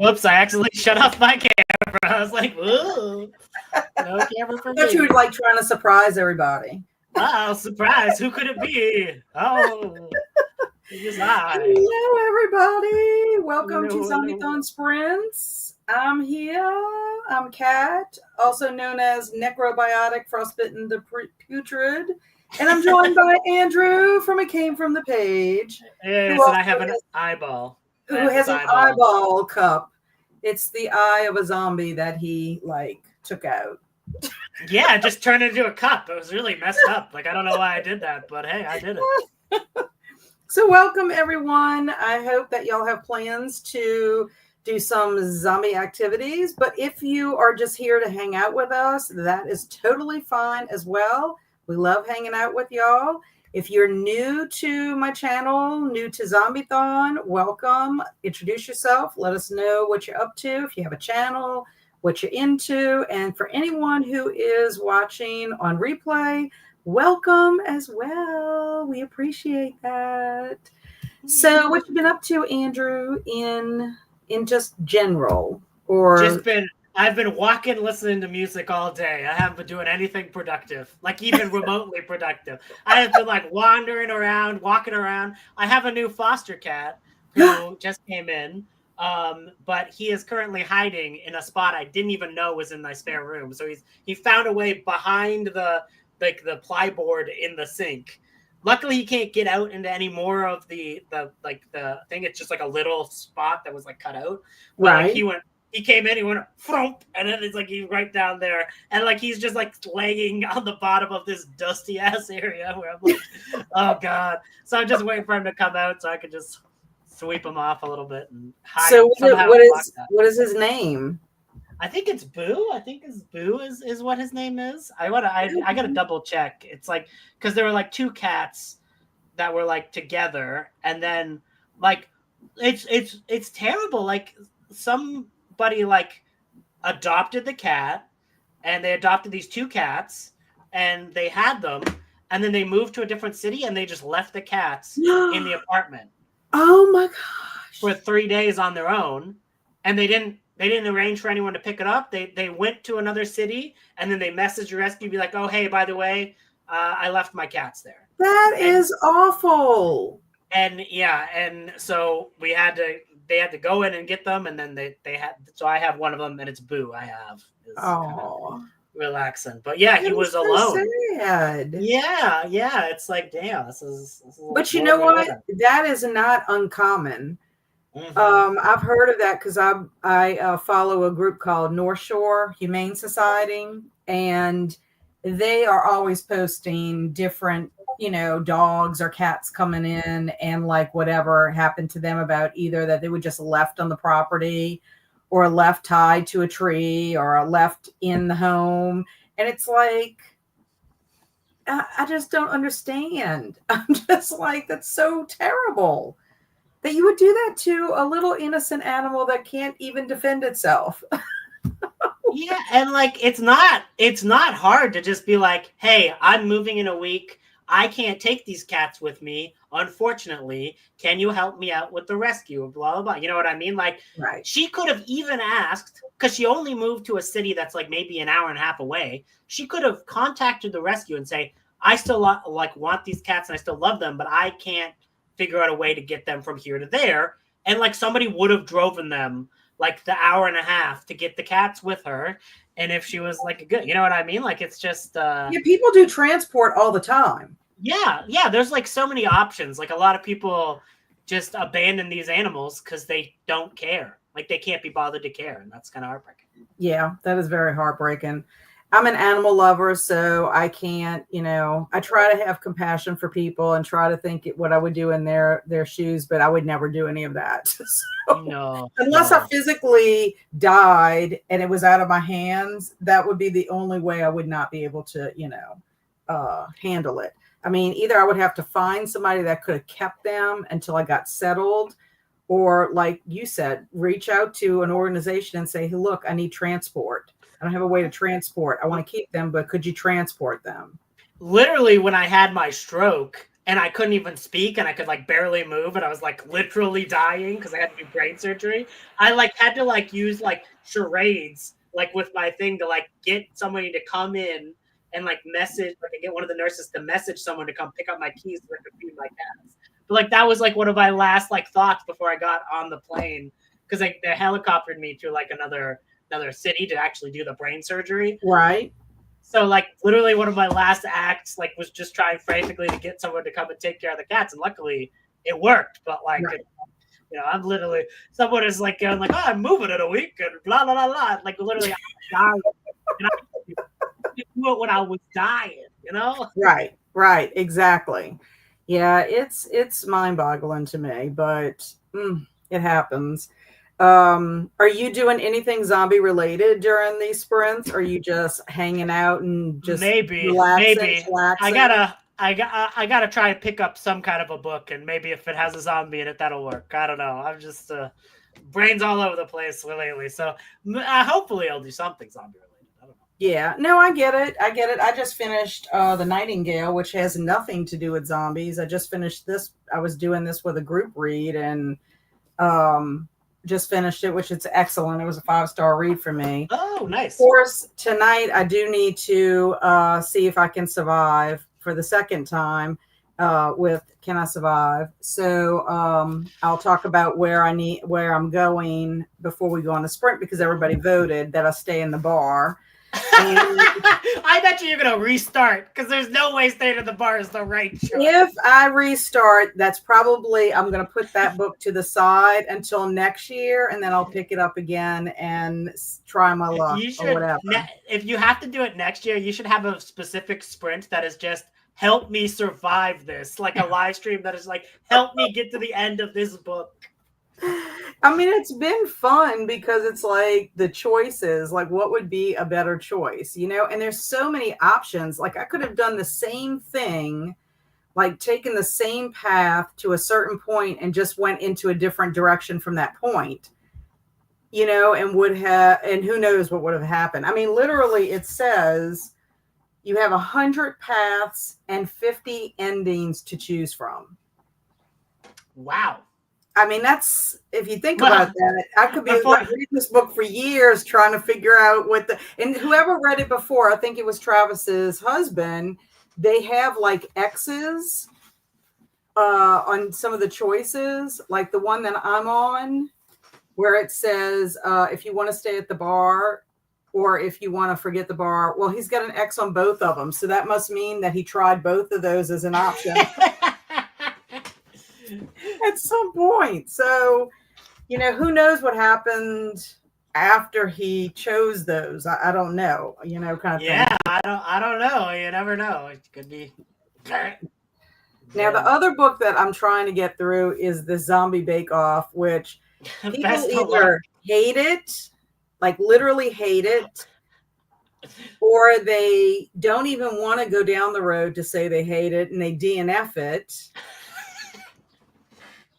Whoops, I accidentally shut off my camera. I was like, ooh, no camera for me. I thought you were like trying to surprise everybody. Oh, surprise. Who could it be? Oh, it was I. Hello, everybody. Welcome to Hello. Zombiethon Sprints. I'm here. I'm Kat, also known as Necrobiotic, Frostbitten the Putrid. And I'm joined by Andrew from It Came From the Page. Yes, and I have an eyeball. Who has an eyeball cup. It's the eye of a zombie that he, took out. Yeah, it just turned into a cup. It was really messed up. I don't know why I did that, but hey, I did it. So welcome, everyone. I hope that y'all have plans to do some zombie activities. But if you are just here to hang out with us, that is totally fine as well. We love hanging out with y'all. If you're new to my channel, new to Zombiethon, welcome. Introduce yourself. Let us know what you're up to. If you have a channel, what you're into. And for anyone who is watching on replay, welcome as well. We appreciate that. So what you been up to, Andrew, in just general? I've been walking, listening to music all day. I haven't been doing anything productive, even remotely productive. I have been wandering around, walking around. I have a new foster cat who just came in, but he is currently hiding in a spot I didn't even know was in my spare room. So he found a way behind the plyboard in the sink. Luckily, he can't get out into any more of the thing. It's just a little spot that was cut out. Right. He came in, he went frump, and then it's he's right down there, and he's just laying on the bottom of this dusty ass area where I'm oh god. So I'm just waiting for him to come out so I could just sweep him off a little bit and hide. So what is his name? I think it's Boo. I think it's Boo is what his name is. I gotta double check. It's because there were two cats that were together, and then it's terrible. Somebody adopted the cat, and they adopted these two cats, and they had them, and then they moved to a different city, and they just left the cats in the apartment. Oh my gosh! For 3 days on their own, and they didn't arrange for anyone to pick it up. They went to another city, and then they messaged the rescue, be oh, hey, by the way, I left my cats there. That is awful. And yeah, and so they had to go in and get them, and then so I have one of them, and it's Boo. I have. Oh, relaxing, but yeah, he was alone. Sad. Yeah, it's damn, this is. But you know what? That is not uncommon. Mm-hmm. I've heard of that because I follow a group called North Shore Humane Society, and they are always posting different, dogs or cats coming in and whatever happened to them, about either that they were just left on the property or left tied to a tree or left in the home. And it's I just don't understand. I'm just that's so terrible that you would do that to a little innocent animal that can't even defend itself. Yeah, and it's not hard to just be hey, I'm moving in a week. I can't take these cats with me, unfortunately. Can you help me out with the rescue? Blah, blah, blah. You know what I mean? Right. She could have even asked, because she only moved to a city that's maybe an hour and a half away. She could have contacted the rescue and say, I still want these cats and I still love them, but I can't figure out a way to get them from here to there. And somebody would have driven them the hour and a half to get the cats with her. And if she was good, you know what I mean? It's just yeah, people do transport all the time. Yeah, there's so many options. A lot of people just abandon these animals because they don't care. They can't be bothered to care, and that's kind of heartbreaking. Yeah, that is very heartbreaking. I'm an animal lover, so I can't, I try to have compassion for people and try to think what I would do in their shoes, but I would never do any of that. So, unless I physically died and it was out of my hands, that would be the only way I would not be able to, handle it. I mean, either I would have to find somebody that could have kept them until I got settled, or like you said, reach out to an organization and say, hey, look, I need transport. I don't have a way to transport. I want to keep them, but could you transport them? Literally, when I had my stroke, and I couldn't even speak, and I could like barely move, and I was like literally dying because I had to do brain surgery. I like had to like use like charades like with my thing to like get somebody to come in and like message, like get one of the nurses to message someone to come pick up my keys so I could feed my cats. But like that was like one of my last like thoughts before I got on the plane, because like they helicoptered me to like another city to actually do the brain surgery. Right. So like literally one of my last acts like was just trying frantically to get someone to come and take care of the cats, and luckily it worked. But like Right. you know, I'm literally someone is like going like, oh, I'm moving in a week and blah blah blah blah. Like literally I'm dying. And I didn't do it when I was dying, you know? Right. Right. Exactly. Yeah, it's mind-boggling to me, but it happens. Are you doing anything zombie related during these sprints? Or are you just hanging out and just maybe chillaxing? I gotta try and pick up some kind of a book, and maybe if it has a zombie in it, that'll work. I don't know. I'm just brains all over the place lately, so hopefully I'll do something zombie related. I don't know. Yeah, no, I get it. I just finished The Nightingale, which has nothing to do with zombies. I just finished this. I was doing this with a group read, and just finished it, which is excellent. It was a 5-star read for me. Oh, nice. Of course, tonight I do need to see if I can survive for the second time with Can I Survive? So I'll talk about where I'm going before we go on the sprint, because everybody voted that I stay in the bar. And I bet you're going to restart, because there's no way staying in the bar is the right choice. If I restart, that's probably, I'm going to put that book to the side until next year, and then I'll pick it up again and try my luck or whatever. If you have to do it next year, you should have a specific sprint that is just help me survive this, like a live stream that is like, help me get to the end of this book. I mean, it's been fun because it's like the choices, like what would be a better choice, you know? And there's so many options. Like I could have done the same thing, like taken the same path to a certain point and just went into a different direction from that point, you know, and who knows what would have happened. I mean, literally it says you have 100 paths and 50 endings to choose from. Wow. I mean, that's, if you think about that, I could be reading this book for years trying to figure out and whoever read it before, I think it was Travis's husband, they have like X's on some of the choices, like the one that I'm on, where it says, if you want to stay at the bar or if you want to forget the bar. Well, he's got an X on both of them. So that must mean that he tried both of those as an option. At some point. So, you know, who knows what happened after he chose those. I don't know, you know, kind of thing. Yeah, I don't know. You never know. It could be. Now, the other book that I'm trying to get through is the Zombie Bake Off, which people either hate it, like literally hate it, or they don't even want to go down the road to say they hate it and they DNF it.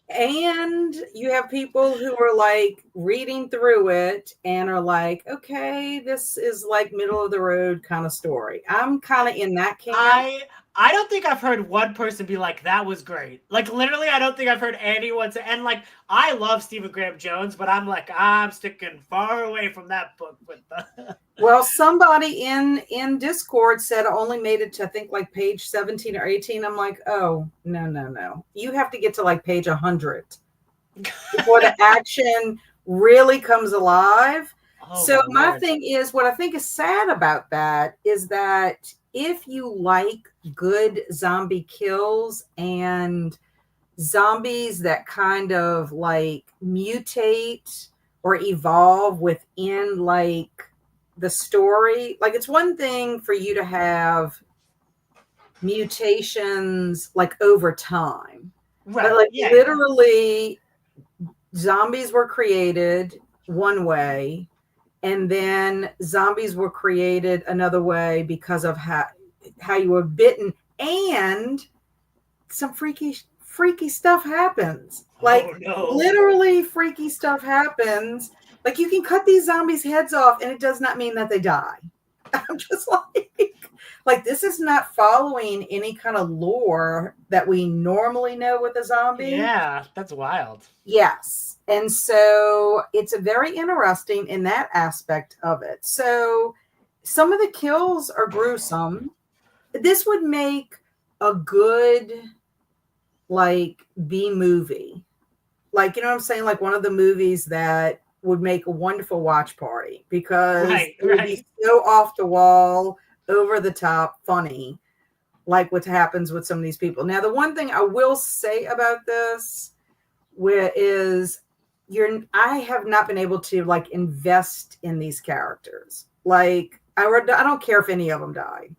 And you have people who are like reading through it and are like, okay, this is like middle of the road kind of story. I'm kind of in that camp. I don't think I've heard one person be like, that was great. Like literally, I don't think I've heard anyone say, and like, I love Stephen Graham Jones, but I'm like, I'm sticking far away from that book. Well, somebody in Discord said I only made it to, I think, like page 17 or 18. I'm like, oh, no. You have to get to like page 100 before the action really comes alive. Oh, so my thing is, what I think is sad about that is that if you like good zombie kills and zombies that kind of like mutate or evolve within like the story, like it's one thing for you to have mutations like over time, right? But like literally zombies were created one way and then zombies were created another way because of how you were bitten, and some freaky stuff happens. Like literally freaky stuff happens. Like you can cut these zombies' heads off and it does not mean that they die. I'm just like, Like, this is not following any kind of lore that we normally know with a zombie. Yeah, that's wild. Yes. And so it's a very interesting in that aspect of it. So some of the kills are gruesome. This would make a good, like, B movie. Like, you know what I'm saying? Like one of the movies that would make a wonderful watch party, because it would be so off the wall, over the top, funny, like what happens with some of these people. Now, the one thing I will say about this is I have not been able to, like, invest in these characters. Like, I don't care if any of them die,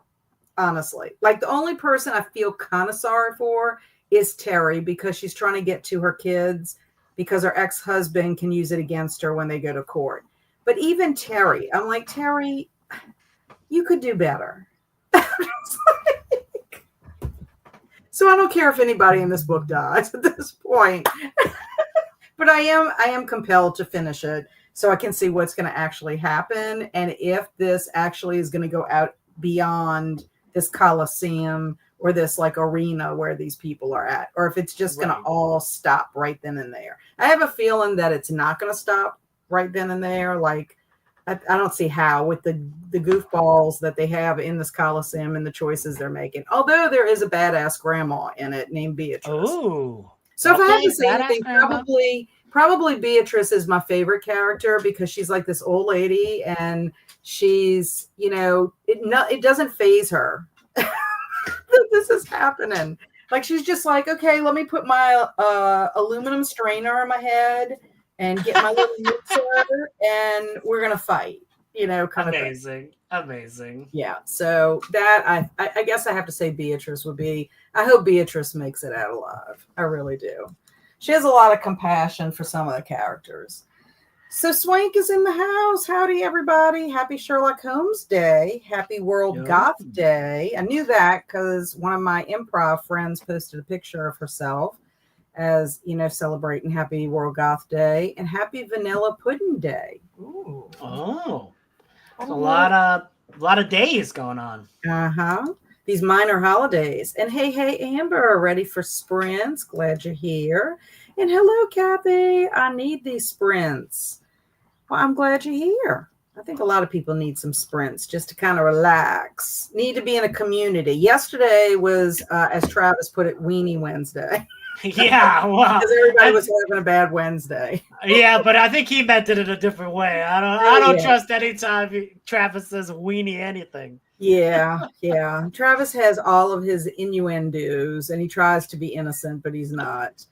honestly. Like, the only person I feel kind of sorry for is Terry, because she's trying to get to her kids because her ex-husband can use it against her when they go to court. But even Terry, I'm like, Terry, you could do better. So I don't care if anybody in this book dies at this point. But I am compelled to finish it so I can see what's going to actually happen, and if this actually is going to go out beyond this Coliseum or this, like, arena where these people are at, or if it's just going to all stop right then and there. I have a feeling that it's not going to stop right then and there. Like, I don't see how, with the goofballs that they have in this Coliseum and the choices they're making. Although there is a badass grandma in it named Beatrice. Ooh. So if I had to say anything, probably Beatrice is my favorite character, because she's like this old lady, and she's, you know, it doesn't faze her that this is happening. Like, she's just like, okay, let me put my aluminum strainer on my head and get my little mixer, and we're gonna fight. You know, kind of thing. Amazing. Yeah. So that I guess I have to say Beatrice would be. I hope Beatrice makes it out alive. I really do. She has a lot of compassion for some of the characters. So Swank is in the house. Howdy, everybody. Happy Sherlock Holmes Day. Happy World Goth Day. I knew that because one of my improv friends posted a picture of herself as, you know, celebrating Happy World Goth Day, and Happy Vanilla Pudding Day. Ooh. Oh. A lot of days going on. These minor holidays. And hey, Amber, ready for sprints? Glad you're here. And hello, Kathy. I need these sprints. Well, I'm glad you're here. I think a lot of people need some sprints just to kind of relax. Need to be in a community. Yesterday was, as Travis put it, Weenie Wednesday. Yeah, well, because everybody was having a bad Wednesday. Yeah, but I think he meant it in a different way. I don't trust any time Travis says weenie anything. Yeah. Travis has all of his innuendos, and he tries to be innocent, but he's not.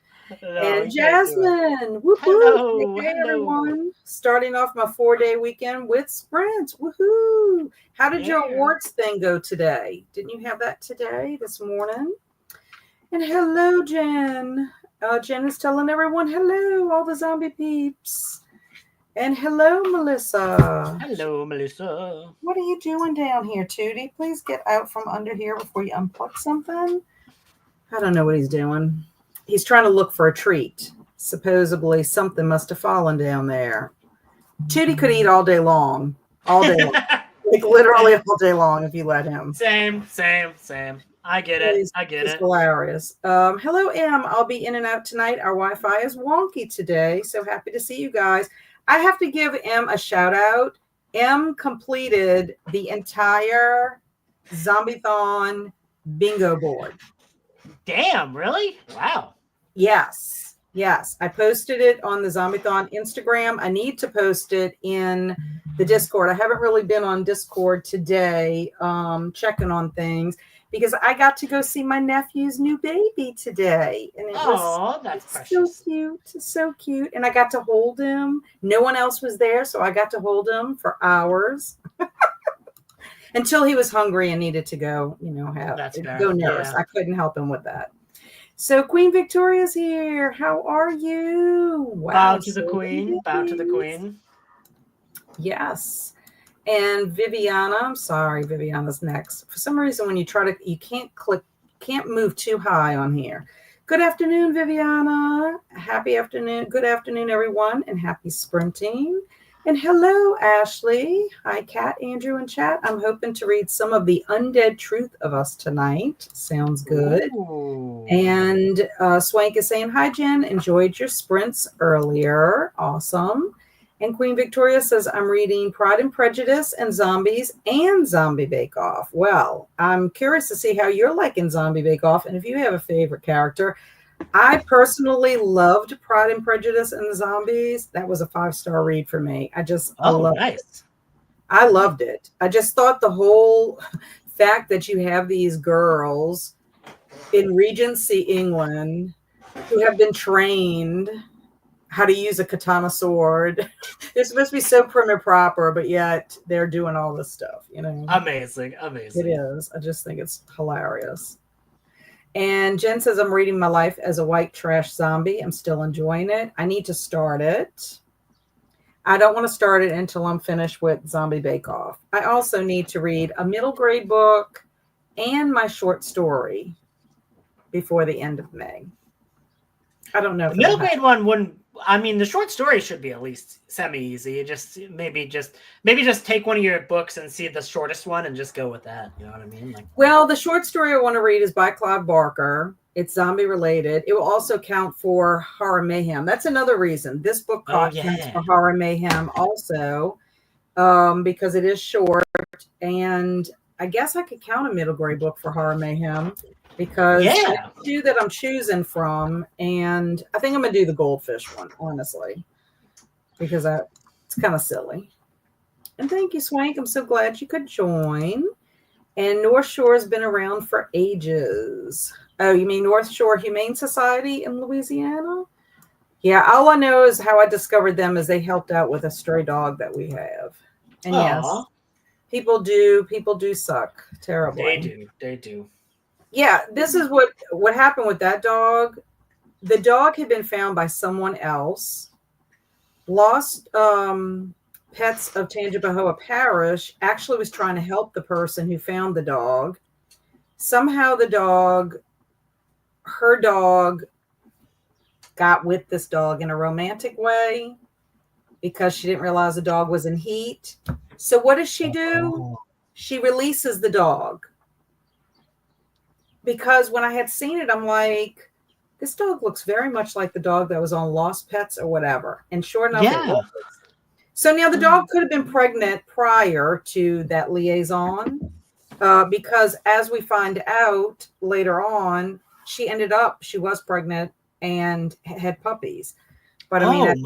No, and Jasmine, woohoo! Hey everyone! Starting off my 4-day weekend with sprints. Woohoo! How did your awards thing go today? Didn't you have that today, this morning? And hello, Jen. Jen is telling everyone hello, all the zombie peeps. And hello, Melissa. Hello, Melissa. What are you doing down here, Tootie? Please get out from under here before you unplug something. I don't know what he's doing. He's trying to look for a treat. Supposedly something must have fallen down there. Tootie could eat all day long. All day long. Like literally all day long if you let him. Same. I get it. It's hilarious. Hello, Em. I'll be in and out tonight. Our Wi-Fi is wonky today. So happy to see you guys. I have to give Em a shout out. Em completed the entire Zombiethon bingo board. Damn, really? Wow. Yes. I posted it on the Zombiethon Instagram. I need to post it in the Discord. I haven't really been on Discord today, checking on things, because I got to go see my nephew's new baby today. And it was that's precious. So cute. And I got to hold him. No one else was there, so I got to hold him for hours. Until he was hungry and needed to go, go nurse. Yeah. I couldn't help him with that. So Queen Victoria's here. How are you? Wow. Bow to the Queen. Bow to the Queen. Yes. And Viviana, I'm sorry, Viviana's next. For some reason, when you try to, you can't move too high on here. Good afternoon, Viviana. Happy afternoon. Good afternoon, everyone, and happy sprinting. And hello, Ashley. Hi, Kat, Andrew, and chat. I'm hoping to read some of the undead truth of us tonight. Sounds good. Ooh. And Swank is saying, hi, Jen. Enjoyed your sprints earlier. Awesome. And Queen Victoria says, I'm reading Pride and Prejudice and Zombies and Zombie Bake Off. Well, I'm curious to see how you're liking Zombie Bake Off and if you have a favorite character. I personally loved Pride and Prejudice and the Zombies. That was a 5-star read for me. I loved it. I loved it. I just thought the whole fact that you have these girls in Regency England who have been trained how to use a katana sword. They're supposed to be so prim and proper, but yet they're doing all this stuff, you know. Amazing. It is. I just think it's hilarious. And Jen says, I'm reading My Life as a White Trash Zombie. I'm still enjoying it. I need to start it. I don't want to start it until I'm finished with Zombie Bake Off. I also need to read a middle grade book and my short story before the end of May. I don't know. The middle grade one wouldn't. I mean, the short story should be at least semi-easy. Maybe just take one of your books and see the shortest one and just go with that. You know what I mean? Like, well, the short story I want to read is by Clive Barker. It's zombie related. It will also count for Horror Mayhem. That's another reason this book counts for Horror Mayhem also, because it is short. And I guess I could count a middle grade book for Horror Mayhem. Because I have two that I'm choosing from, and I think I'm going to do the goldfish one, honestly, because it's kind of silly. And thank you, Swank. I'm so glad you could join. And North Shore has been around for ages. Oh, you mean North Shore Humane Society in Louisiana? Yeah, all I know is how I discovered them is they helped out with a stray dog that we have. And yes, people do suck terribly. They do. Yeah, this is what happened with that dog. The dog had been found by someone else. Lost Pets of Tangipahoa Parish actually was trying to help the person who found the dog. Somehow her dog got with this dog in a romantic way because she didn't realize the dog was in heat. So what does she do? She releases the dog. Because when I had seen it, I'm like, this dog looks very much like the dog that was on Lost Pets or whatever. And sure enough, it was. So now the dog could have been pregnant prior to that liaison, because as we find out later on, she was pregnant and had puppies. But I mean,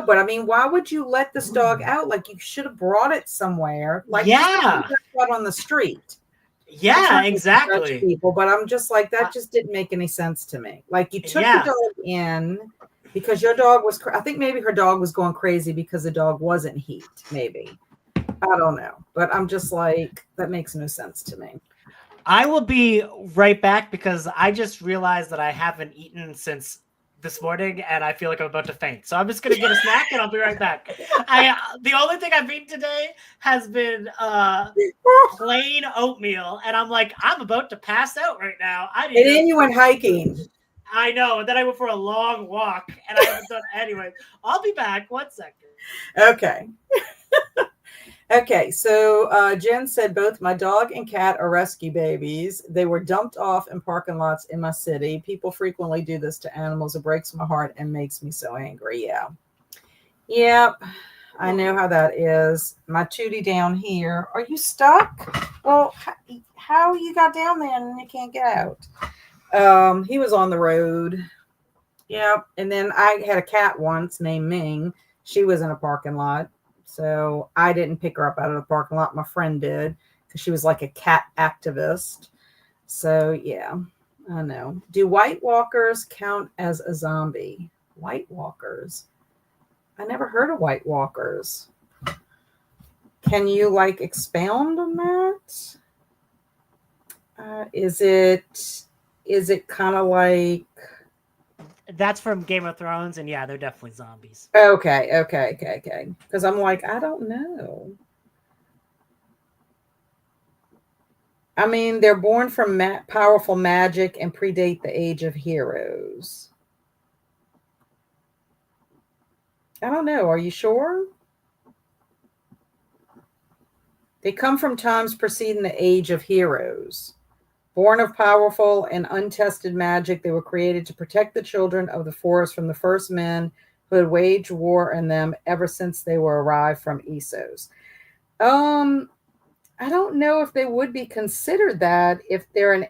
but I mean, why would you let this dog out? Like, you should have brought it somewhere. Like, out on the street. Yeah, exactly. People, but I'm just like, that just didn't make any sense to me. Like, you took the dog in because your dog was, I think maybe her dog was going crazy because the dog wasn't heat, maybe. I don't know. But I'm just like, that makes no sense to me. I will be right back because I just realized that I haven't eaten since this morning and I feel like I'm about to faint. So I'm just going to get a snack and I'll be right back. The only thing I've eaten today has been plain oatmeal. And I'm like, I'm about to pass out right now. And then you went hiking. I know. And then I went for a long walk and I haven't done anyway. I'll be back. 1 second. Okay. Okay, so Jen said both my dog and cat are rescue babies. They were dumped off in parking lots in my city. People frequently do this to animals. It breaks my heart and makes me so angry. Yeah. Yep. I know how that is. My Tootie down here. Are you stuck? Well, how you got down there and you can't get out? He was on the road. Yep. And then I had a cat once named Ming. She was in a parking lot. So I didn't pick her up out of the parking lot. My friend did because she was like a cat activist. So, yeah, I know. Do White Walkers count as a zombie? White Walkers? I never heard of White Walkers. Can you, like, expound on that? Is it kind of like... That's from Game of Thrones, and yeah, they're definitely zombies. Okay. Because I'm like, I don't know. I mean, they're born from powerful magic and predate the age of heroes. I don't know. Are you sure? They come from times preceding the age of heroes. Born of powerful and untested magic, they were created to protect the children of the forest from the first men who had waged war on them ever since they were arrived from Essos. I don't know if they would be considered that if they're an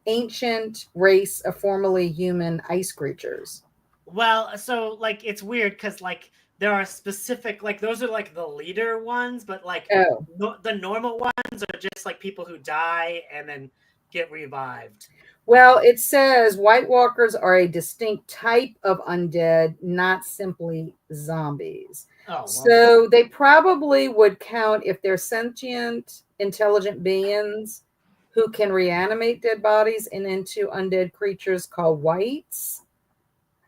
ancient race of formerly human ice creatures. Well, so like it's weird because like there are specific like those are like the leader ones, but like Oh, the normal ones are just like people who die and then get revived. well, it says White Walkers are a distinct type of undead, not simply zombies. Oh well, So they probably would count if they're sentient, intelligent beings who can reanimate dead bodies and into undead creatures called whites.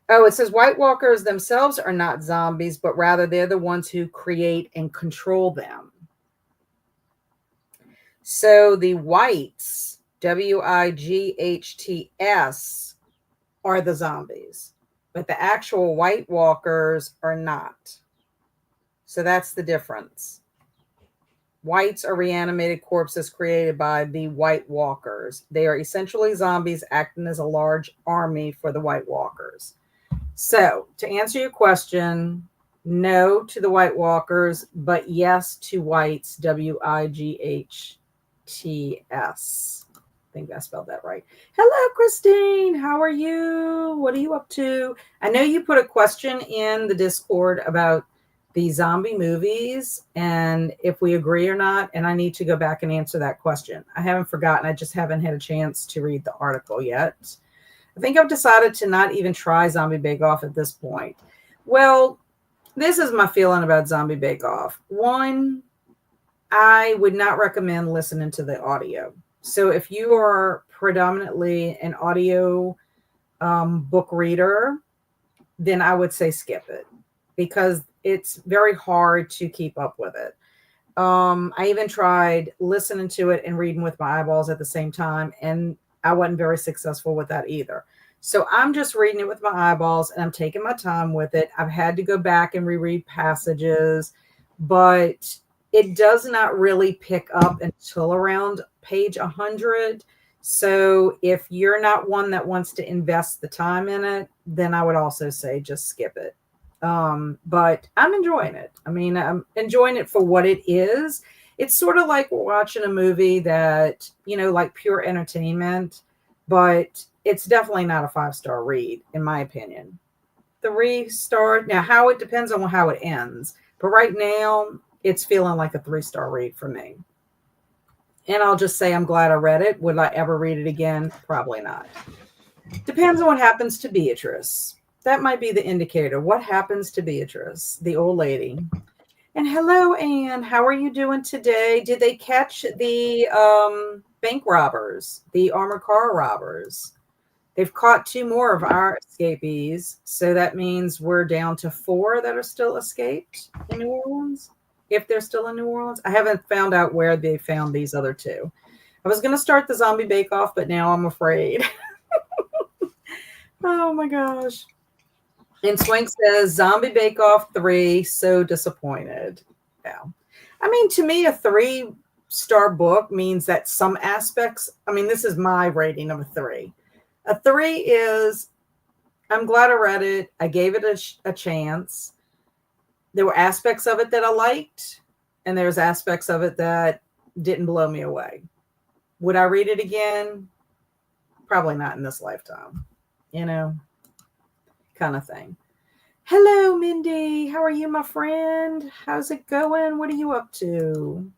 Oh, it says White Walkers themselves are not zombies, but rather they're the ones who create and control them. So the whites, Wights, are the zombies, but the actual White Walkers are not. So that's the difference. Whites are reanimated corpses created by the White Walkers. They are essentially zombies acting as a large army for the White Walkers. So, to answer your question, no to the White Walkers, but yes to whites, Wights. I think I spelled that right. Hello, Kristine. How are you? What are you up to? I know you put a question in the Discord about the zombie movies and if we agree or not, and I need to go back and answer that question. I haven't forgotten. I just haven't had a chance to read the article yet. I think I've decided to not even try Zombie Bake Off at this point. Well, this is my feeling about Zombie Bake Off. One, I would not recommend listening to the audio. So if you are predominantly an audio book reader, then I would say skip it because it's very hard to keep up with it. I even tried listening to it and reading with my eyeballs at the same time, and I wasn't very successful with that either. So I'm just reading it with my eyeballs and I'm taking my time with it. I've had to go back and reread passages, but it does not really pick up until around page 100. So if you're not one that wants to invest the time in it, then I would also say just skip it. But I'm enjoying it. I mean, I'm enjoying it for what it is. It's sort of like watching a movie that, like pure entertainment, but it's definitely not a 5-star read, in my opinion. 3-star. Now, how it depends on how it ends. But right now, it's feeling like a 3-star read for me. And I'll just say I'm glad I read it. Would I ever read it again? Probably not. Depends on what happens to Beatrice. That might be the indicator. What happens to Beatrice, the old lady? And hello, Anne. How are you doing today? Did they catch the bank robbers, the armored car robbers? They've caught 2 more of our escapees. So that means we're down to 4 that are still escaped in New Orleans. If they're still in New Orleans. I haven't found out where they found these other 2. I was going to start the zombie bake-off, but now I'm afraid. Oh, my gosh. And Swank says, Zombie Bake Off 3, so disappointed. Yeah. I mean, to me, a 3-star book means that some aspects, this is my rating of a 3. A 3 is, I'm glad I read it. I gave it a chance. There were aspects of it that I liked, and there's aspects of it that didn't blow me away. Would I read it again? Probably not in this lifetime. Kind of thing. Hello, Mindy. How are you, my friend? How's it going? What are you up to?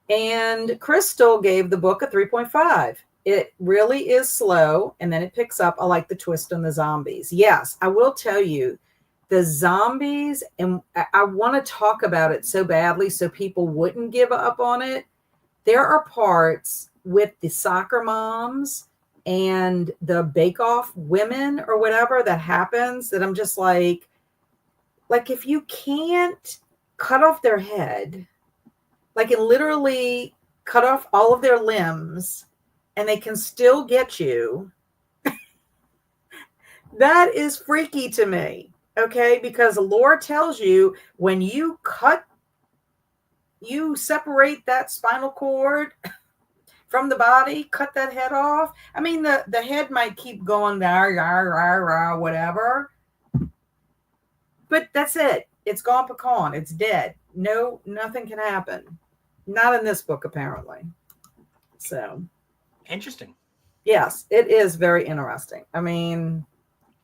And Crystal gave the book a 3.5. It really is slow, and then it picks up. I like the twist on the zombies. Yes, I will tell you, the zombies, and I want to talk about it so badly so people wouldn't give up on it. There are parts with the soccer moms and the bake-off women or whatever that happens that I'm just like if you can't cut off their head, and literally cut off all of their limbs and they can still get you, that is freaky to me. Okay, because lore tells you when you cut you separate that spinal cord from the body, cut that head off. I mean, the head might keep going there, whatever. But that's it. It's gone pecan. It's dead. No, nothing can happen. Not in this book, apparently. So interesting. Yes, it is very interesting. I mean,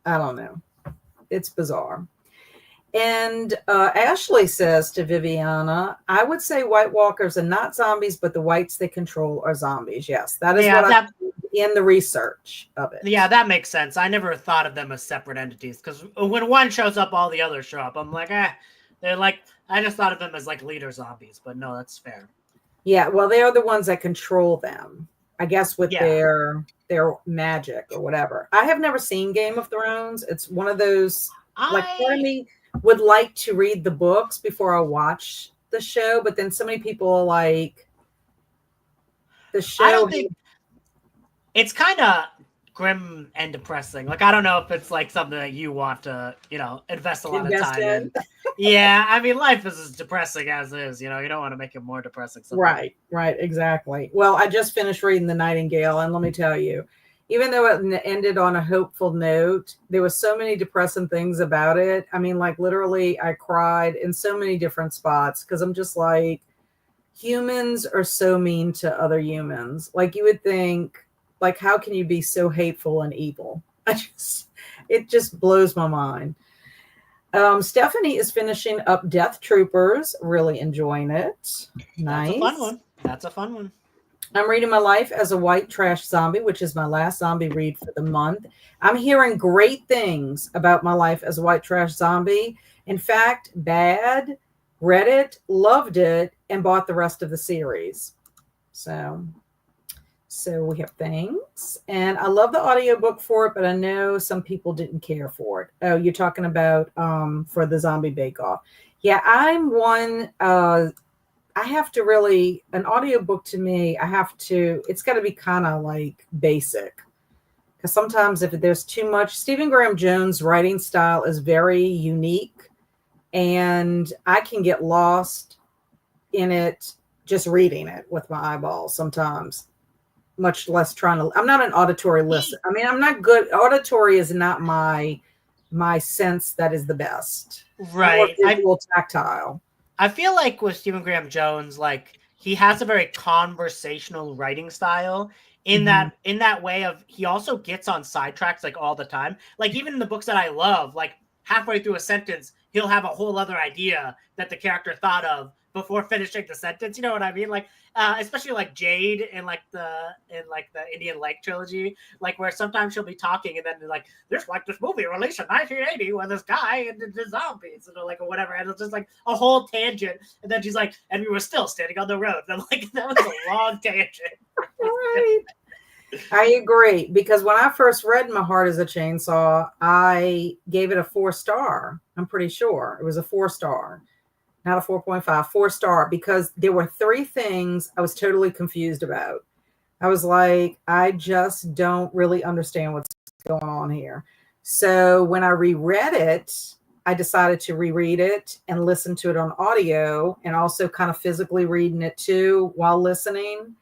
I don't know. It's bizarre. And Ashley says to Viviana, I would say White Walkers are not zombies, but the whites they control are zombies. Yes, that is what I in the research of it. Yeah, that makes sense. I never thought of them as separate entities because when one shows up, all the others show up. I'm like, they're like, I just thought of them as like leader zombies, but no, that's fair. Yeah, well, they are the ones that control them, I guess, with their magic or whatever. I have never seen Game of Thrones. It's one of those, like, part of me would like to read the books before I watch the show, but then so many people are like, the show. I don't think it's kind of grim and depressing. Like, I don't know if it's like something that you want to, invest a lot of time in. Yeah, I mean, life is as depressing as is. You don't want to make it more depressing. Right, exactly. Well, I just finished reading The Nightingale, and let me tell you, even though it ended on a hopeful note, there were so many depressing things about it. I mean, like, literally, I cried in so many different spots because I'm just like, humans are so mean to other humans. Like, you would think, like, how can you be so hateful and evil? It just blows my mind. Stephanie is finishing up Death Troopers, really enjoying it. Nice. That's a fun one. I'm reading My Life as a White Trash Zombie, which is my last zombie read for the month. I'm hearing great things about My Life as a White Trash Zombie. In fact, Bad read it, loved it, and bought the rest of the series. So we have things. And I love the audiobook for it, but I know some people didn't care for it. Oh, you're talking about for the Zombie Bake Off. Yeah, I'm one. I have to really, an audiobook to me, it's got to be kind of like basic. Because sometimes if there's too much, Stephen Graham Jones' writing style is very unique. And I can get lost in it just reading it with my eyeballs sometimes. Much less I'm not an auditory listener. I mean, I'm not good. Auditory is not my sense that is the best. Right. Visual, tactile. I feel like with Stephen Graham Jones, like, he has a very conversational writing style in that way of, he also gets on sidetracks like all the time. Like, even in the books that I love, like, halfway through a sentence, he'll have a whole other idea that the character thought of before finishing the sentence. You know what I mean? Like, especially like Jade in the Indian Lake trilogy, like, where sometimes she'll be talking and then like, there's like this movie released in 1980 where this guy and the zombies, like, or whatever, and it's just like a whole tangent, and then she's like, and we were still standing on the road, and I'm like, that was a long tangent. Right. I agree, because when I first read My Heart is a Chainsaw, I gave it a 4-star. I'm pretty sure it was a 4-star. Not a 4.5, 4-star, because there were 3 things I was totally confused about. I was like, I just don't really understand what's going on here. So when I reread it, I decided to reread it and listen to it on audio, and also kind of physically reading it too while listening.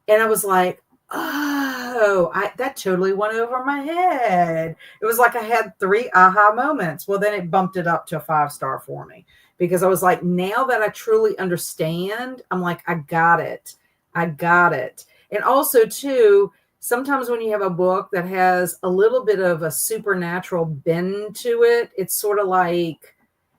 And I was like, oh, that totally went over my head. It was like I had 3 aha moments. Well, then it bumped it up to a 5-star for me. Because I was like, now that I truly understand, I'm like, I got it. And also, too, sometimes when you have a book that has a little bit of a supernatural bend to it, it's sort of like,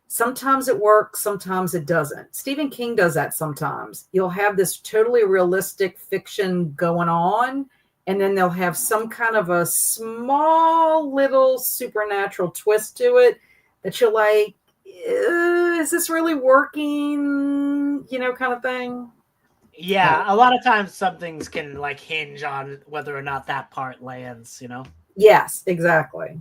sometimes it works, sometimes it doesn't. Stephen King does that sometimes. You'll have this totally realistic fiction going on, and then they'll have some kind of a small little supernatural twist to it that you're like, is this really working? Kind of thing. Yeah, a lot of times some things can like hinge on whether or not that part lands, Yes, exactly.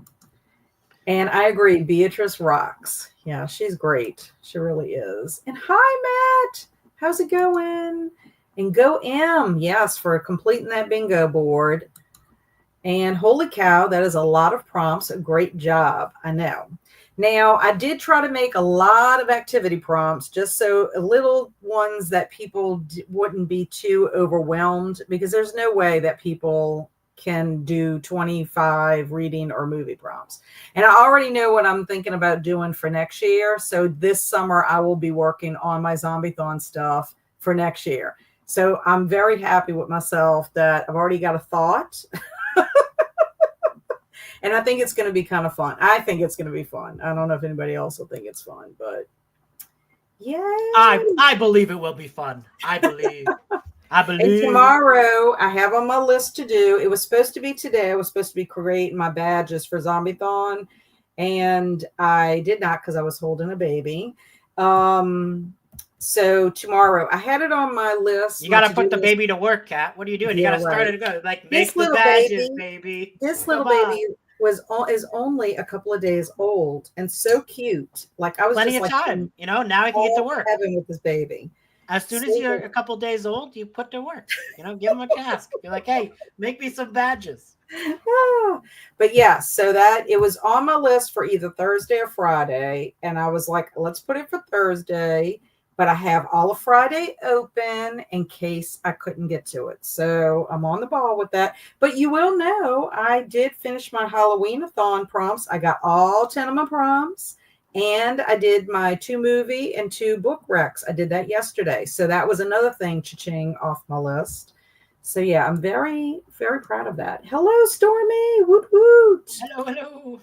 And I agree, Beatrice rocks. Yeah, she's great. She really is. And hi, Matt. How's it going? And go M, yes, for completing that bingo board. And holy cow, that is a lot of prompts. A great job. I know. Now, I did try to make a lot of activity prompts, just so little ones that people wouldn't be too overwhelmed, because there's no way that people can do 25 reading or movie prompts. And I already know what I'm thinking about doing for next year. So this summer, I will be working on my Zombiethon stuff for next year. So I'm very happy with myself that I've already got a thought. And I think it's going to be kind of fun. I think it's going to be fun. I don't know if anybody else will think it's fun, but yeah. I believe it will be fun. I believe. And tomorrow I have on my list to do, it was supposed to be today. I was supposed to be creating my badges for Zombiethon, and I did not because I was holding a baby. So tomorrow I had it on my list. You got to put the baby to work, Kat. What are you doing? You got to start it to go. Like, make the badges, baby. This little baby is only a couple of days old and so cute. Like I was plenty of time. You know, now I can get to work. Heaven with this baby. As soon as you're a couple days old, you put to work. You know, give them a task. You're like, hey, make me some badges. But yeah, so that it was on my list for either Thursday or Friday, and I was like, let's put it for Thursday. But I have all of Friday open in case I couldn't get to it. So I'm on the ball with that. But you will know I did finish my Halloween-a-thon prompts. I got all 10 of my prompts. And I did my 2 movie and 2 book recs. I did that yesterday. So that was another thing, cha-ching, off my list. So yeah, I'm very, very proud of that. Hello, Stormy. Woot woot. Hello.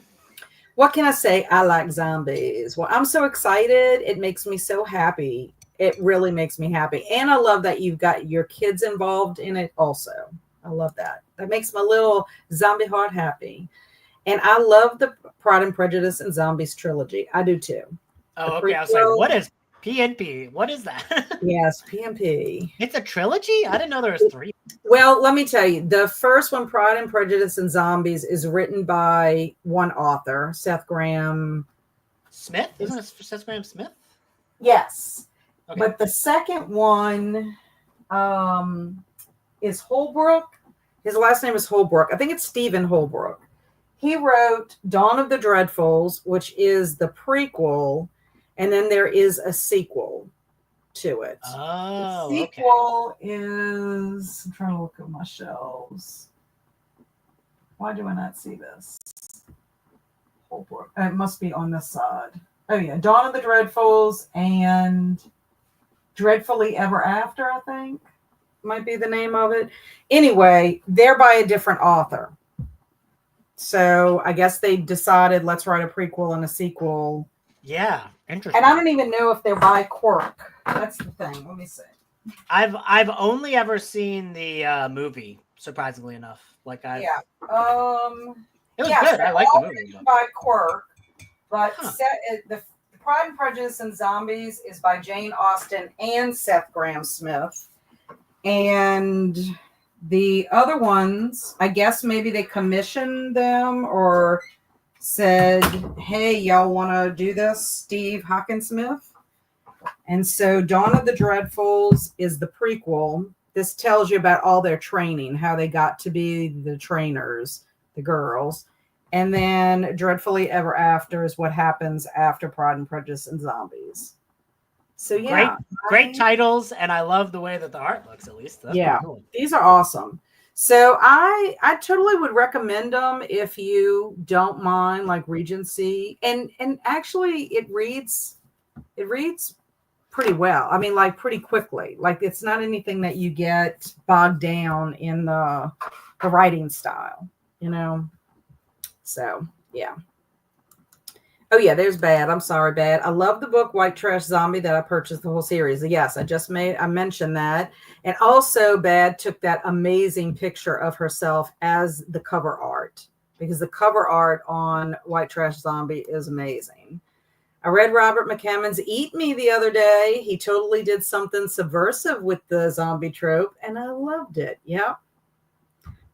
What can I say? I like zombies. Well, I'm so excited. It makes me so happy. It really makes me happy. And I love that you've got your kids involved in it also. I love that. That makes my little zombie heart happy. And I love the Pride and Prejudice and Zombies trilogy. I do too. Oh, okay. I was like, what is PNP? What is that? Yes, PNP. It's a trilogy? I didn't know there was 3. Well, let me tell you, the first one, Pride and Prejudice and Zombies, is written by one author, Seth Graham Smith. Isn't it Seth Graham Smith? Yes. Okay. But the second one is Holbrook. His last name is Holbrook. I think it's Stephen Holbrook. He wrote Dawn of the Dreadfuls, which is the prequel, and then there is a sequel to it. Oh, the sequel is, I'm trying to look at my shelves. Why do I not see this? Holbrook. It must be on this side. Oh yeah, Dawn of the Dreadfuls and Dreadfully Ever After, I think might be the name of it. Anyway, they're by a different author. So I guess they decided, let's write a prequel and a sequel. Yeah, interesting. And I don't even know if they're by Quirk. That's the thing. Let me see. I've only ever seen the movie, surprisingly enough. Like it was good. I like the movie. By Quirk, but the Pride and Prejudice and Zombies is by Jane Austen and Seth Graham Smith, and the other ones, I guess maybe they commissioned them or said, hey, y'all want to do this, Steve Hawkinsmith? And so Dawn of the Dreadfuls is the prequel. This tells you about all their training, how they got to be the trainers, the girls. And then Dreadfully Ever After is what happens after Pride and Prejudice and Zombies. So yeah, great titles, and I love the way that the art looks. At least, that's cool. These are awesome. So I totally would recommend them if you don't mind, like Regency, and actually it reads pretty well. I mean, like pretty quickly. Like it's not anything that you get bogged down in the writing style, you know. So yeah. Oh yeah, there's Bad. I'm sorry, Bad. I love the book White Trash Zombie that I purchased the whole series. Yes, I mentioned that. And also Bad took that amazing picture of herself as the cover art, because the cover art on White Trash Zombie is amazing. I read Robert McCammon's Eat Me the other day. He totally did something subversive with the zombie trope, and I loved it. Yeah.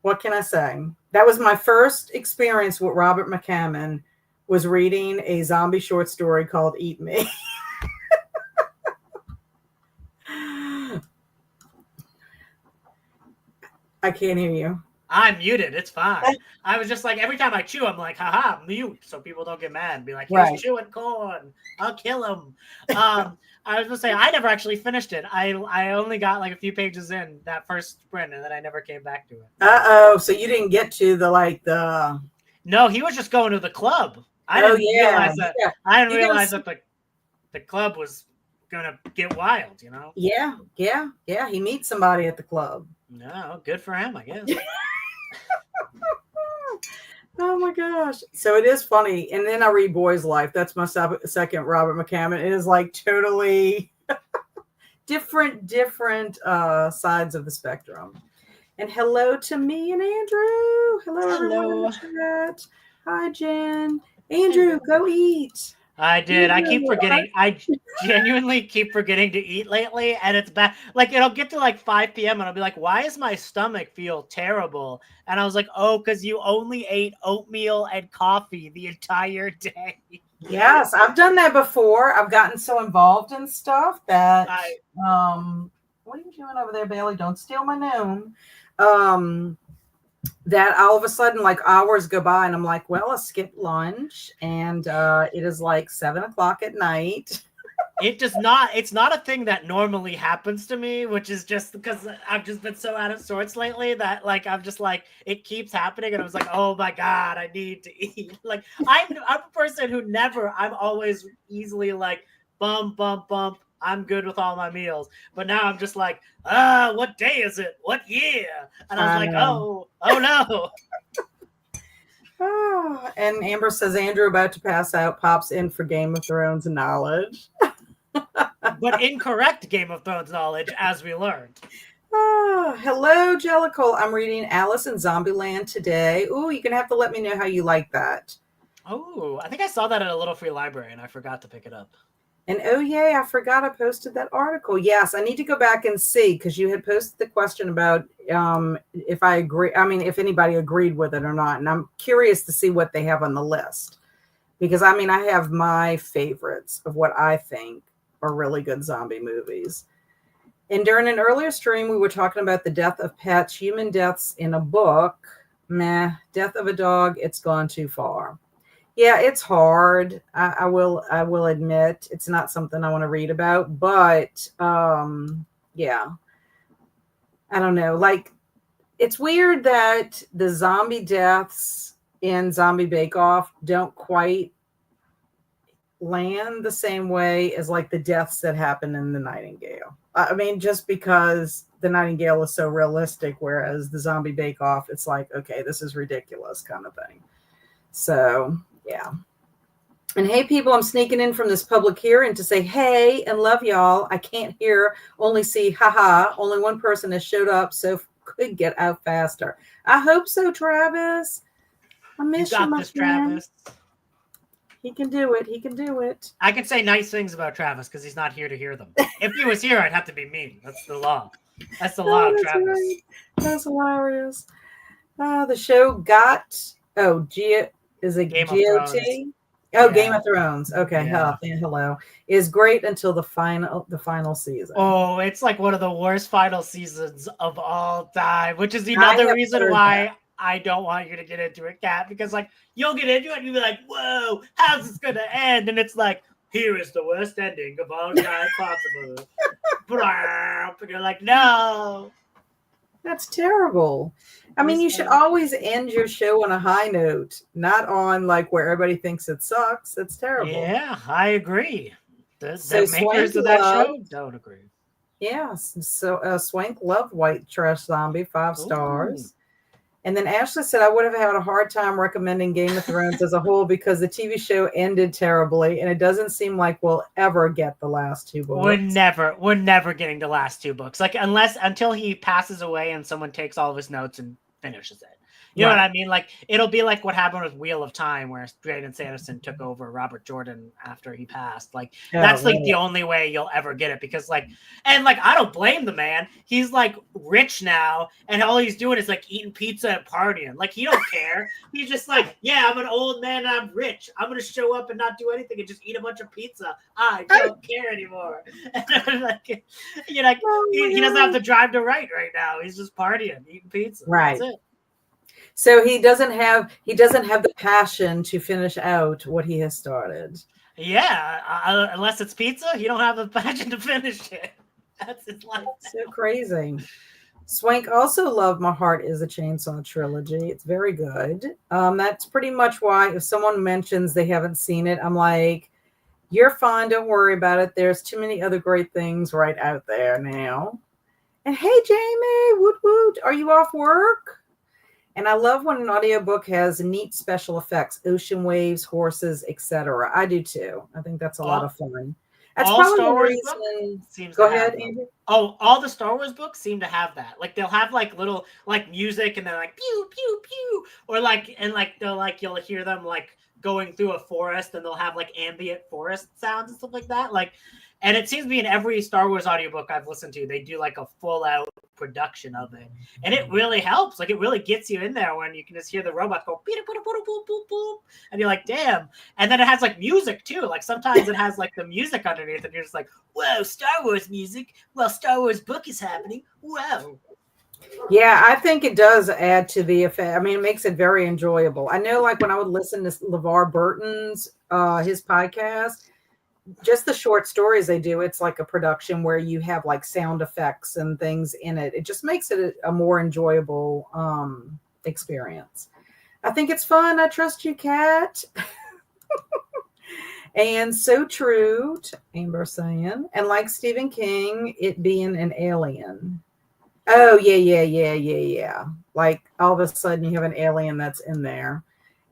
What can I say? That was my first experience with Robert McCammon, was reading a zombie short story called Eat Me. I can't hear you. I'm muted. It's fine. I was just like, every time I chew, I'm like, haha, mute, so people don't get mad and be like, he's Right. chewing corn. I'll kill him. I was gonna say I never actually finished it. I only got like a few pages in that first sprint, and then I never came back to it. So you didn't get to the. No, he was just going to the club. I didn't realize that. Yeah. I didn't realize that the club was gonna get wild. You know. Yeah. He meets somebody at the club. No, good for him, I guess. Oh my gosh. So it is funny. And then I read Boy's Life. That's my second Robert McCammon. It is like totally different sides of the spectrum. And hello to me and Andrew. Hello. Everyone in the chat. Hi, Jen. Andrew, go eat. I did. I keep forgetting. I genuinely keep forgetting to eat lately, and it's bad. Like, it'll get to like 5 p.m. and I'll be like, why does my stomach feel terrible? And I was like, oh, because you only ate oatmeal and coffee the entire day. Yes, I've done that before. I've gotten so involved in stuff that what are you doing over there, Bailey? Don't steal my gnome. That all of a sudden, like, hours go by and I'm like, well, I skipped lunch and it is like 7 o'clock at night. It's not a thing that normally happens to me, which is just because I've just been so out of sorts lately that, like, I'm just like, it keeps happening. And I was like, oh my God, I need to eat. Like, I'm a person who I'm always easily like, bump. I'm good with all my meals. But now I'm just like, what day is it? What year? And I was like, oh no. And Amber says, Andrew about to pass out, pops in for Game of Thrones knowledge. But incorrect Game of Thrones knowledge, as we learned. Hello, Jellicle. I'm reading Alice in Zombieland today. Ooh, you're going to have to let me know how you like that. Oh, I think I saw that at a Little Free Library and I forgot to pick it up. And oh yay, I forgot I posted that article. Yes, I need to go back and see, because you had posted the question about if I agree. I mean, if anybody agreed with it or not. And I'm curious to see what they have on the list, because I mean, I have my favorites of what I think are really good zombie movies. And during an earlier stream, we were talking about the death of pets, human deaths in a book. Meh, death of a dog, it's gone too far. Yeah, it's hard. I will admit it's not something I want to read about, but yeah, I don't know. Like, it's weird that the zombie deaths in Zombie Bake Off don't quite land the same way as like the deaths that happen in The Nightingale. I mean, just because The Nightingale is so realistic, whereas the Zombie Bake Off, it's like, okay, this is ridiculous kind of thing. So yeah. And hey, people, I'm sneaking in from this public hearing to say hey and love y'all. I can't hear, only see, haha. Only one person has showed up, so could get out faster. I hope so, Travis. I miss you, my friend. Travis. He can do it. He can do it. I can say nice things about Travis because he's not here to hear them. If he was here, I'd have to be mean. That's the law. That's the law of Travis. Right. That's hilarious. The show got is it Game GOT? Oh, yeah. Game of Thrones. Okay, yeah. Hello. Is great until the final season. Oh, it's like one of the worst final seasons of all time, which is another reason why I don't want you to get into it, Kat, because like you'll get into it and you'll be like, whoa, how's this gonna end? And it's like, here is the worst ending of all time possible. And you're like, no. That's terrible. I mean, you should always end your show on a high note, not on like where everybody thinks it sucks. That's terrible. Yeah, I agree. The makers of that show don't agree. Yeah, so Swank loved White Trash Zombie, 5 stars. Ooh. And then Ashley said, I would have had a hard time recommending Game of Thrones as a whole because the TV show ended terribly, and it doesn't seem like we'll ever get the last 2 books. We're never getting the last 2 books. Like, until he passes away and someone takes all of his notes and finishes it. You know what I mean? Like, it'll be like what happened with Wheel of Time, where Brandon Sanderson took over Robert Jordan after he passed. Like, that's like the only way you'll ever get it, because like, and like, I don't blame the man. He's like rich now, and all he's doing is like eating pizza and partying. Like, he don't care. He's just like, yeah, I'm an old man and I'm rich. I'm gonna show up and not do anything and just eat a bunch of pizza. I don't care anymore. Like, you're like, he doesn't have to drive to Wright right now. He's just partying, eating pizza. Right. That's it. So he doesn't have the passion to finish out what he has started. Yeah, unless it's pizza, you don't have the passion to finish it. That's his life. So crazy. Swank also loved My Heart is a Chainsaw trilogy. It's very good. That's pretty much why if someone mentions they haven't seen it, I'm like, you're fine. Don't worry about it. There's too many other great things right out there now. And hey, Jamie, woot woot. Are you off work? And I love when an audiobook has neat special effects, ocean waves, horses, etc. I do too. I think that's a lot of fun. That's probably the reason. Go ahead, Andrew. Oh, all the Star Wars books seem to have that. Like they'll have like little like music and they're like pew pew pew, or like and like they'll like you'll hear them like going through a forest and they'll have like ambient forest sounds and stuff like that. Like, and it seems to be in every Star Wars audiobook I've listened to, they do like a full out production of it. And it really helps. Like it really gets you in there when you can just hear the robots go beep, boop, boop, boop, boop, boop, and you're like, damn. And then it has like music too. Like sometimes it has like the music underneath and you're just like, whoa, Star Wars music. Well, Star Wars book is happening. Whoa. Yeah, I think it does add to the effect. I mean, it makes it very enjoyable. I know, like when I would listen to LeVar Burton's his podcast, just the short stories they do, it's like a production where you have like sound effects and things in it. It just makes it a more enjoyable experience. I think it's fun. I trust you, Kat. And so true, Amber saying. And like Stephen King, it being an alien. Oh, yeah. Like all of a sudden you have an alien that's in there.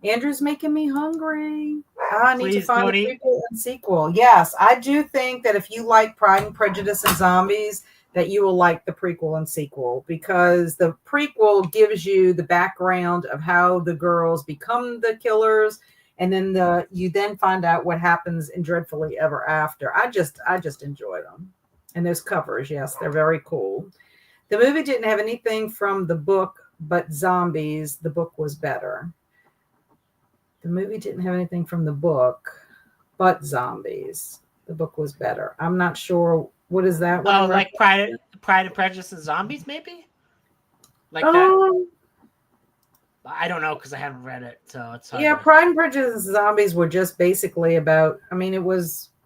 Andrew's making me hungry. I need to find a prequel and sequel. Yes, I do think that if you like Pride and Prejudice and Zombies, that you will like the prequel and sequel, because the prequel gives you the background of how the girls become the killers, and then you then find out what happens in Dreadfully Ever After. I just enjoy them. And those covers, yes, they're very cool. The movie didn't have anything from the book, but zombies, the book was better. The movie didn't have anything from the book, but zombies, the book was better. I'm not sure. What is that? Oh, like Pride and Prejudice and Zombies, maybe? Like that? I don't know because I haven't read it, so it's hard. Yeah, Pride and Prejudice and Zombies were just basically about, I mean,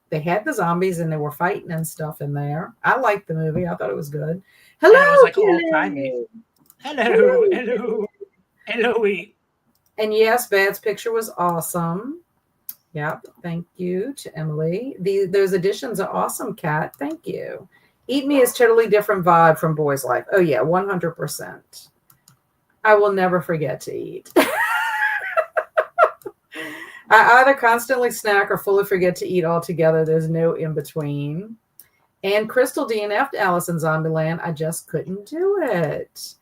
they had the zombies and they were fighting and stuff in there. I liked the movie. I thought it was good. Hello, and it was like old-timey. Hello. And yes, Bad's picture was awesome. Yep, thank you to Emily. Those additions are awesome, Kat. Thank you. Eat Me is totally different vibe from Boy's Life. Oh yeah, 100%. I will never forget to eat. I either constantly snack or fully forget to eat altogether. There's no in between. And Crystal DNF'd Alice in Zombieland. I just couldn't do it.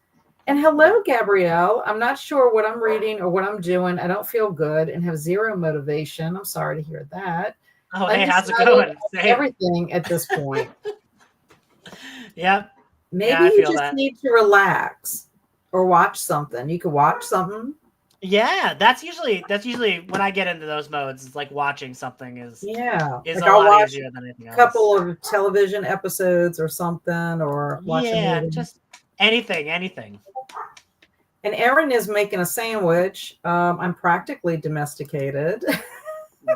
And hello, Gabrielle. I'm not sure what I'm reading or what I'm doing. I don't feel good and have zero motivation. I'm sorry to hear that. Oh, hey, how's it going? Everything at this point. Yep. Maybe you just need to relax or watch something. You could watch something. Yeah, that's usually when I get into those modes. It's like watching something is like a lot easier than anything else. A couple of television episodes or something, or watch a movie. Just anything. And Erin is making a sandwich. I'm practically domesticated.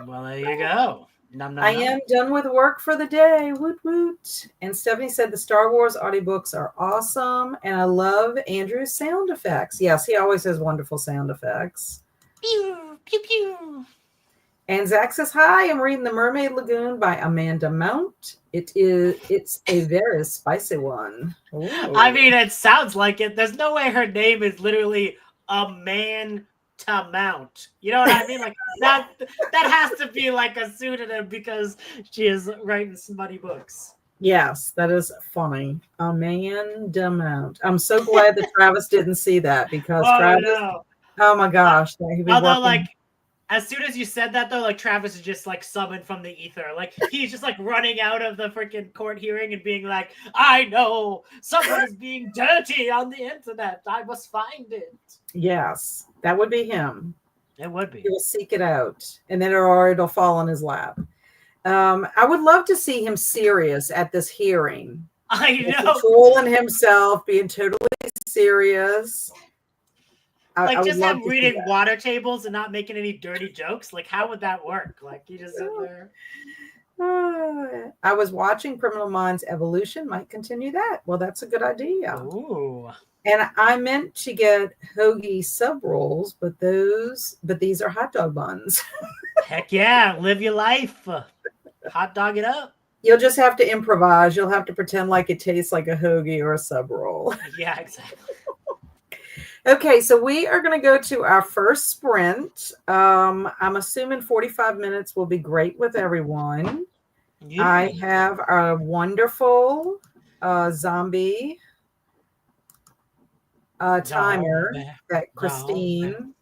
Well, there you go. I am done with work for the day. Woot woot. And Stephanie said the Star Wars audiobooks are awesome. And I love Andrew's sound effects. Yes, he always has wonderful sound effects. Pew, pew, pew. And Zach says, hi, I'm reading The Mermaid Lagoon by Amanda Mount. It's a very spicy one. Ooh. I mean, it sounds like it. There's no way her name is literally Amanda Mount. You know what I mean? Like that has to be like a pseudonym because she is writing smutty books. Yes, that is funny. Amanda Mount. I'm so glad that Travis didn't see that because Travis. No. Oh my gosh. Although, like, as soon as you said that, though, like Travis is just like summoned from the ether. Like he's just like running out of the freaking court hearing and being like, I know someone is being dirty on the internet. I must find it. Yes, that would be him. It would be. He will seek it out, and then it'll fall on his lap. I would love to see him serious at this hearing. I know. Controlling himself, being totally serious. Like I would just love him to see reading that. water tables and not making any dirty jokes. Like how would that work? Like you just sit there. I was watching Criminal Minds Evolution. Might continue that. Well, that's a good idea. Ooh. And I meant to get hoagie sub rolls, but these are hot dog buns. Heck yeah, live your life. Hot dog it up. You'll just have to improvise. You'll have to pretend like it tastes like a hoagie or a sub roll. Yeah, exactly. Okay, so we are going to go to our first sprint. I'm assuming 45 minutes will be great with everyone. Yeah. I have a wonderful zombie timer that Kristine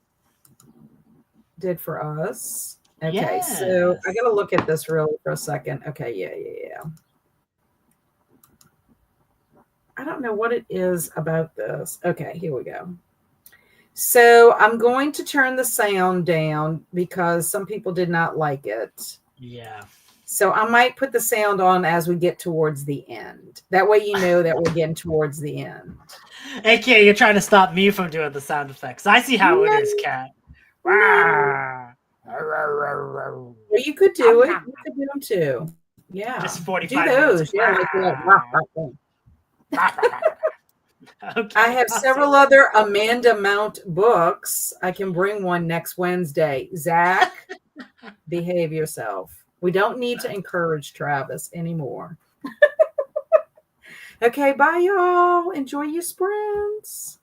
did for us. Okay, so I got to look at this really for a second. Okay, yeah. I don't know what it is about this. Okay, here we go. So I'm going to turn the sound down because some people did not like it. Yeah. So I might put the sound on as we get towards the end. That way you know that we're getting towards the end. AK, you're trying to stop me from doing the sound effects. I see how it is, Cat. No. Well, you could do it. You could do them too. Yeah. Just 45 do those. minutes. Yeah. Okay, I have several other Amanda Mount books. I can bring one next Wednesday. Zach, behave yourself. We don't need to encourage Travis anymore. Okay, bye, y'all. Enjoy your sprints.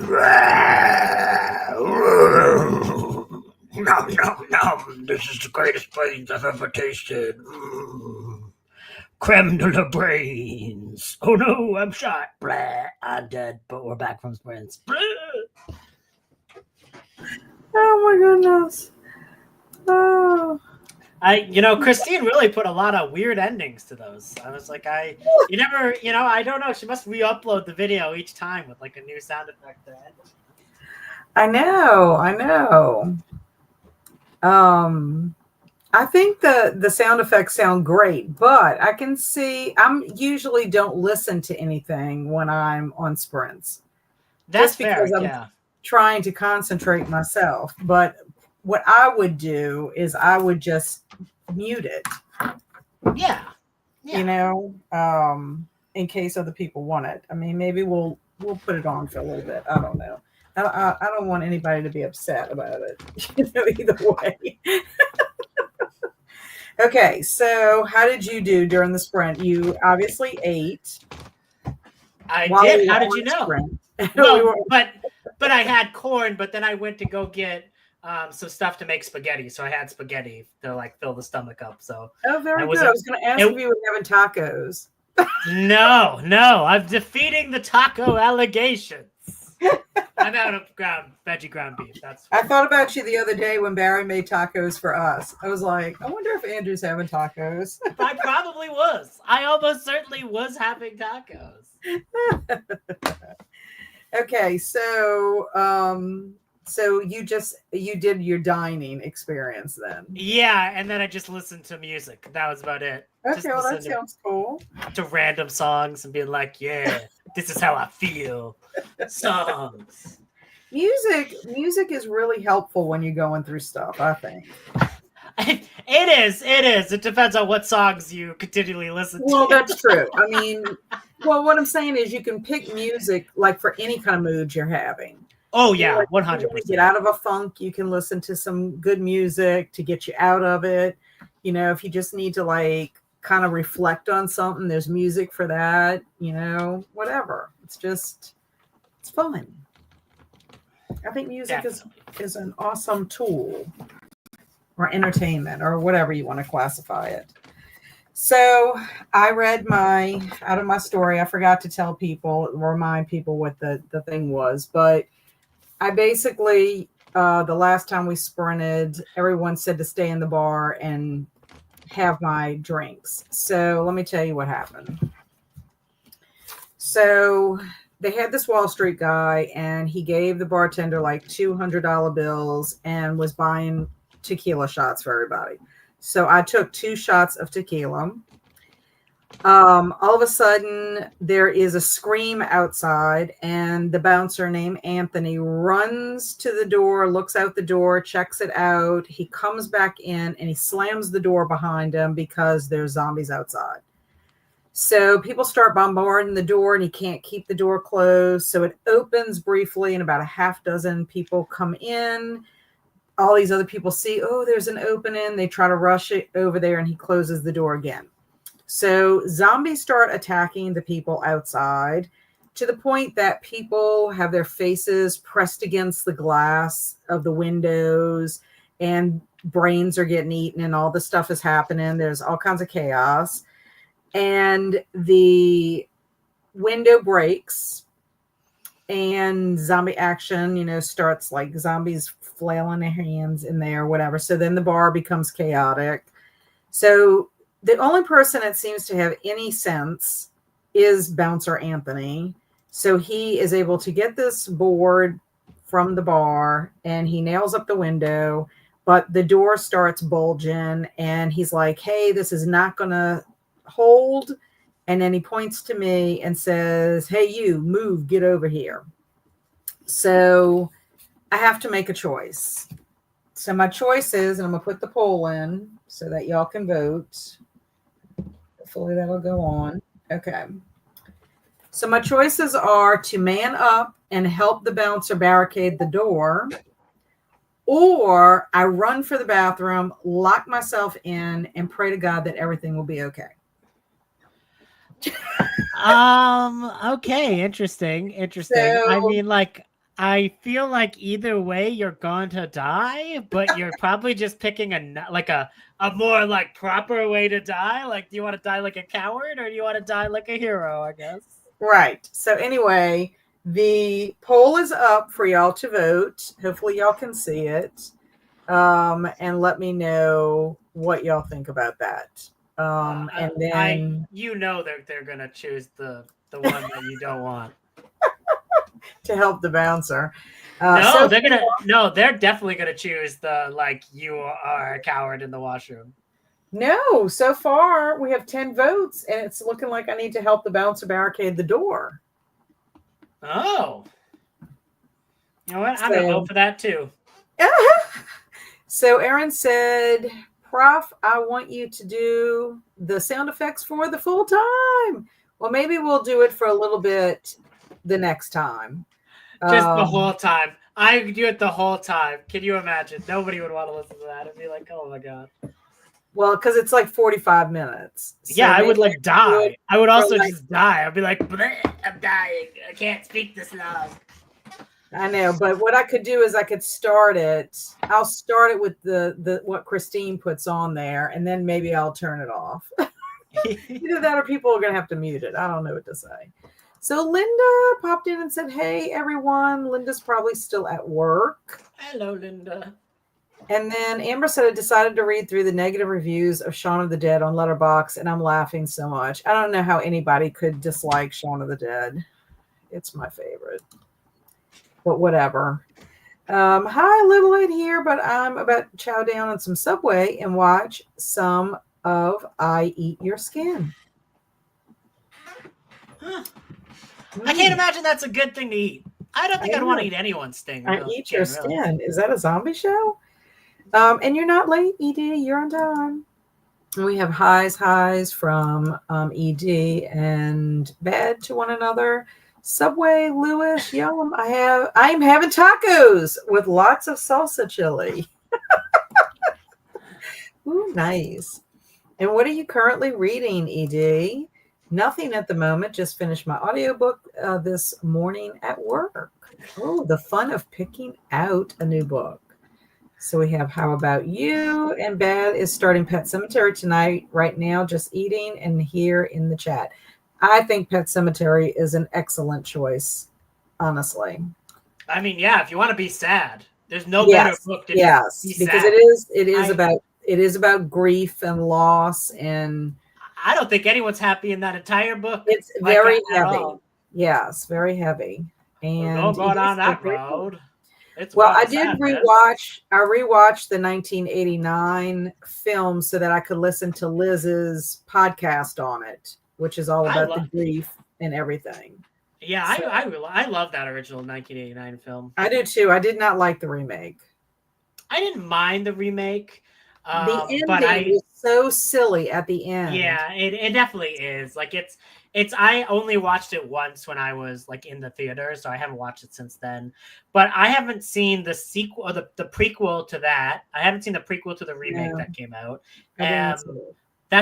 Nom, nom, nom. This is the greatest brains I've ever tasted. Creme de la brains. Oh no, I'm shot. Blah, I'm dead, but we're back from sprints. Blah. Oh my goodness. Oh. Kristine really put a lot of weird endings to those. I was like, I don't know. She must re-upload the video each time with like a new sound effect to end. I know. I think the sound effects sound great, but I can see I'm usually don't listen to anything when I'm on sprints. That's just because fair, I'm trying to concentrate myself. But what I would do is I would just mute it. Yeah. In case other people want it. I mean, maybe we'll put it on for a little bit. I don't know. I don't want anybody to be upset about it. Either way. Okay, so how did you do during the sprint? You obviously ate. I did. How did you know? Well, but I had corn, but then I went to go get some stuff to make spaghetti. So I had spaghetti to like fill the stomach up. So very good. I was going to ask if you were having tacos. No, I'm defeating the taco allegations. I'm out of veggie ground beef. I thought about you the other day when Barry made tacos for us. I was like, I wonder if Andrew's having tacos. I probably was. I almost certainly was having tacos. Okay, so you did your dining experience then. Yeah, and then I just listened to music. That was about it. Okay, well that sounds cool. To random songs and being like, yeah, this is how I feel. Songs. Music is really helpful when you're going through stuff, I think. It is. It depends on what songs you continually listen to. Well, that's true. I mean, what I'm saying is you can pick music like for any kind of mood you're having. Oh, yeah, 100%. Get out of a funk, you can listen to some good music to get you out of it. If you just need to like kind of reflect on something, there's music for that, whatever. It's fun. I think music is an awesome tool or entertainment or whatever you want to classify it. So I read out of my story. I forgot to remind people what the thing was, but I basically, the last time we sprinted, everyone said to stay in the bar and have my drinks. So let me tell you what happened. So they had this Wall Street guy and he gave the bartender like $200 bills and was buying tequila shots for everybody. So I took 2 shots of tequila. All of a sudden there is a scream outside and the bouncer named Anthony runs to the door, looks out the door, checks it out. He comes back in and he slams the door behind him because there's zombies outside. So people start bombarding the door and he can't keep the door closed. So it opens briefly and about a half dozen people come in. All these other people see, oh, there's an opening. They try to rush it over there and he closes the door again. So zombies start attacking the people outside to the point that people have their faces pressed against the glass of the windows and brains are getting eaten and all this stuff is happening. There's all kinds of chaos. And the window breaks and zombie action, starts like zombies flailing their hands in there, whatever. So then the bar becomes chaotic. So the only person that seems to have any sense is Bouncer Anthony. So he is able to get this board from the bar and he nails up the window, but the door starts bulging and he's like, hey, this is not going to hold. And then he points to me and says, hey, you move, get over here. So I have to make a choice. So my choice is, and I'm going to put the poll in so that y'all can vote. Hopefully that'll go on. Okay. So my choices are to man up and help the bouncer barricade the door, or I run for the bathroom, lock myself in, and pray to God that everything will be okay. Okay, interesting. So, I mean, like, I feel like either way you're going to die, but you're probably just picking a more like proper way to die. Like, do you want to die like a coward or do you want to die like a hero, I guess? Right. So anyway, the poll is up for y'all to vote. Hopefully y'all can see it. And let me know what y'all think about that. And then they're gonna choose the one that you don't want. To help the bouncer. They're definitely gonna choose the like you are a coward in the washroom. No, so far we have 10 votes, and it's looking like I need to help the bouncer barricade the door. Oh. You know what? I'm gonna vote for that too. So Aaron said, Prof, I want you to do the sound effects for the full time. Well, maybe we'll do it for a little bit the next time. Just the whole time. I do it the whole time. Can you imagine? Nobody would want to listen to that. It'd be like, oh my God. Well, because it's like 45 minutes. So yeah, I would like die. I would also just die. I'd be like, I'm dying. I can't speak this long. I know, but what I could do is I could start it. I'll start it with the what Kristine puts on there, and then maybe I'll turn it off. Either that or people are going to have to mute it. I don't know what to say. So Linda popped in and said, hey, everyone. Linda's probably still at work. Hello, Linda. And then Amber said, I decided to read through the negative reviews of Shaun of the Dead on Letterboxd, and I'm laughing so much. I don't know how anybody could dislike Shaun of the Dead. It's my favorite. But whatever. Hi, Little Ed here, but I'm about to chow down on some Subway and watch some of I Eat Your Skin. Huh. I can't imagine that's a good thing to eat. I don't think I'd want to eat anyone's thing. I Eat Your Skin. Is that a zombie show? And you're not late, ED. You're on time. And we have highs from ED and bad to one another. Subway, Lewis, yum. I'm having tacos with lots of salsa chili. Ooh, nice. And what are you currently reading, ED? Nothing at the moment. Just finished my audiobook this morning at work. Oh, the fun of picking out a new book. So we have How About You? And Bad is starting Pet Sematary tonight, right now, just eating and here in the chat. I think Pet Sematary is an excellent choice, honestly. I mean, yeah, if you want to be sad, there's no better book to be because sad. it is about grief and loss, and I don't think anyone's happy in that entire book. It's very heavy. Yes, very heavy. And don't go down that road. I rewatched the 1989 film so that I could listen to Liz's podcast on it, which is all about the grief and everything. Yeah, so, I love that original 1989 film. I do too. I did not like the remake. I didn't mind the remake. The ending was so silly at the end. Yeah, it definitely is. Like it's I only watched it once when I was like in the theater, so I haven't watched it since then. But I haven't seen the sequel or the prequel to that. I haven't seen the prequel to the remake that came out. That's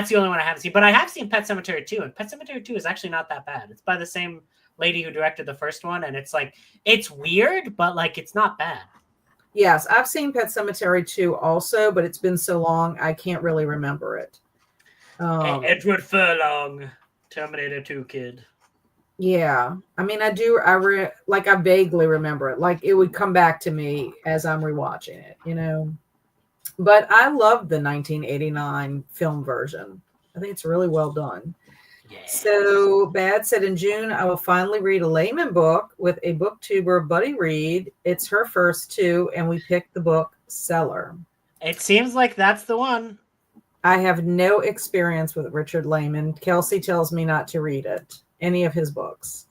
the only one I haven't seen. But I have seen Pet Sematary 2, and Pet Sematary 2 is actually not that bad. It's by the same lady who directed the first one, and it's like it's weird, but like it's not bad. Yes, I've seen Pet Sematary 2 also, but it's been so long I can't really remember it. Edward Furlong, Terminator 2 kid. Yeah, I mean, I do. I vaguely remember it. Like it would come back to me as I'm rewatching it, you know. But I love the 1989 film version. I think it's really well done. Yeah. So Bad said in June, I will finally read a layman book with a booktuber buddy read. It's her first too, and we picked the book Cellar. It seems like that's the one. I have no experience with Richard Layman. Kelsi tells me not to read it, any of his books.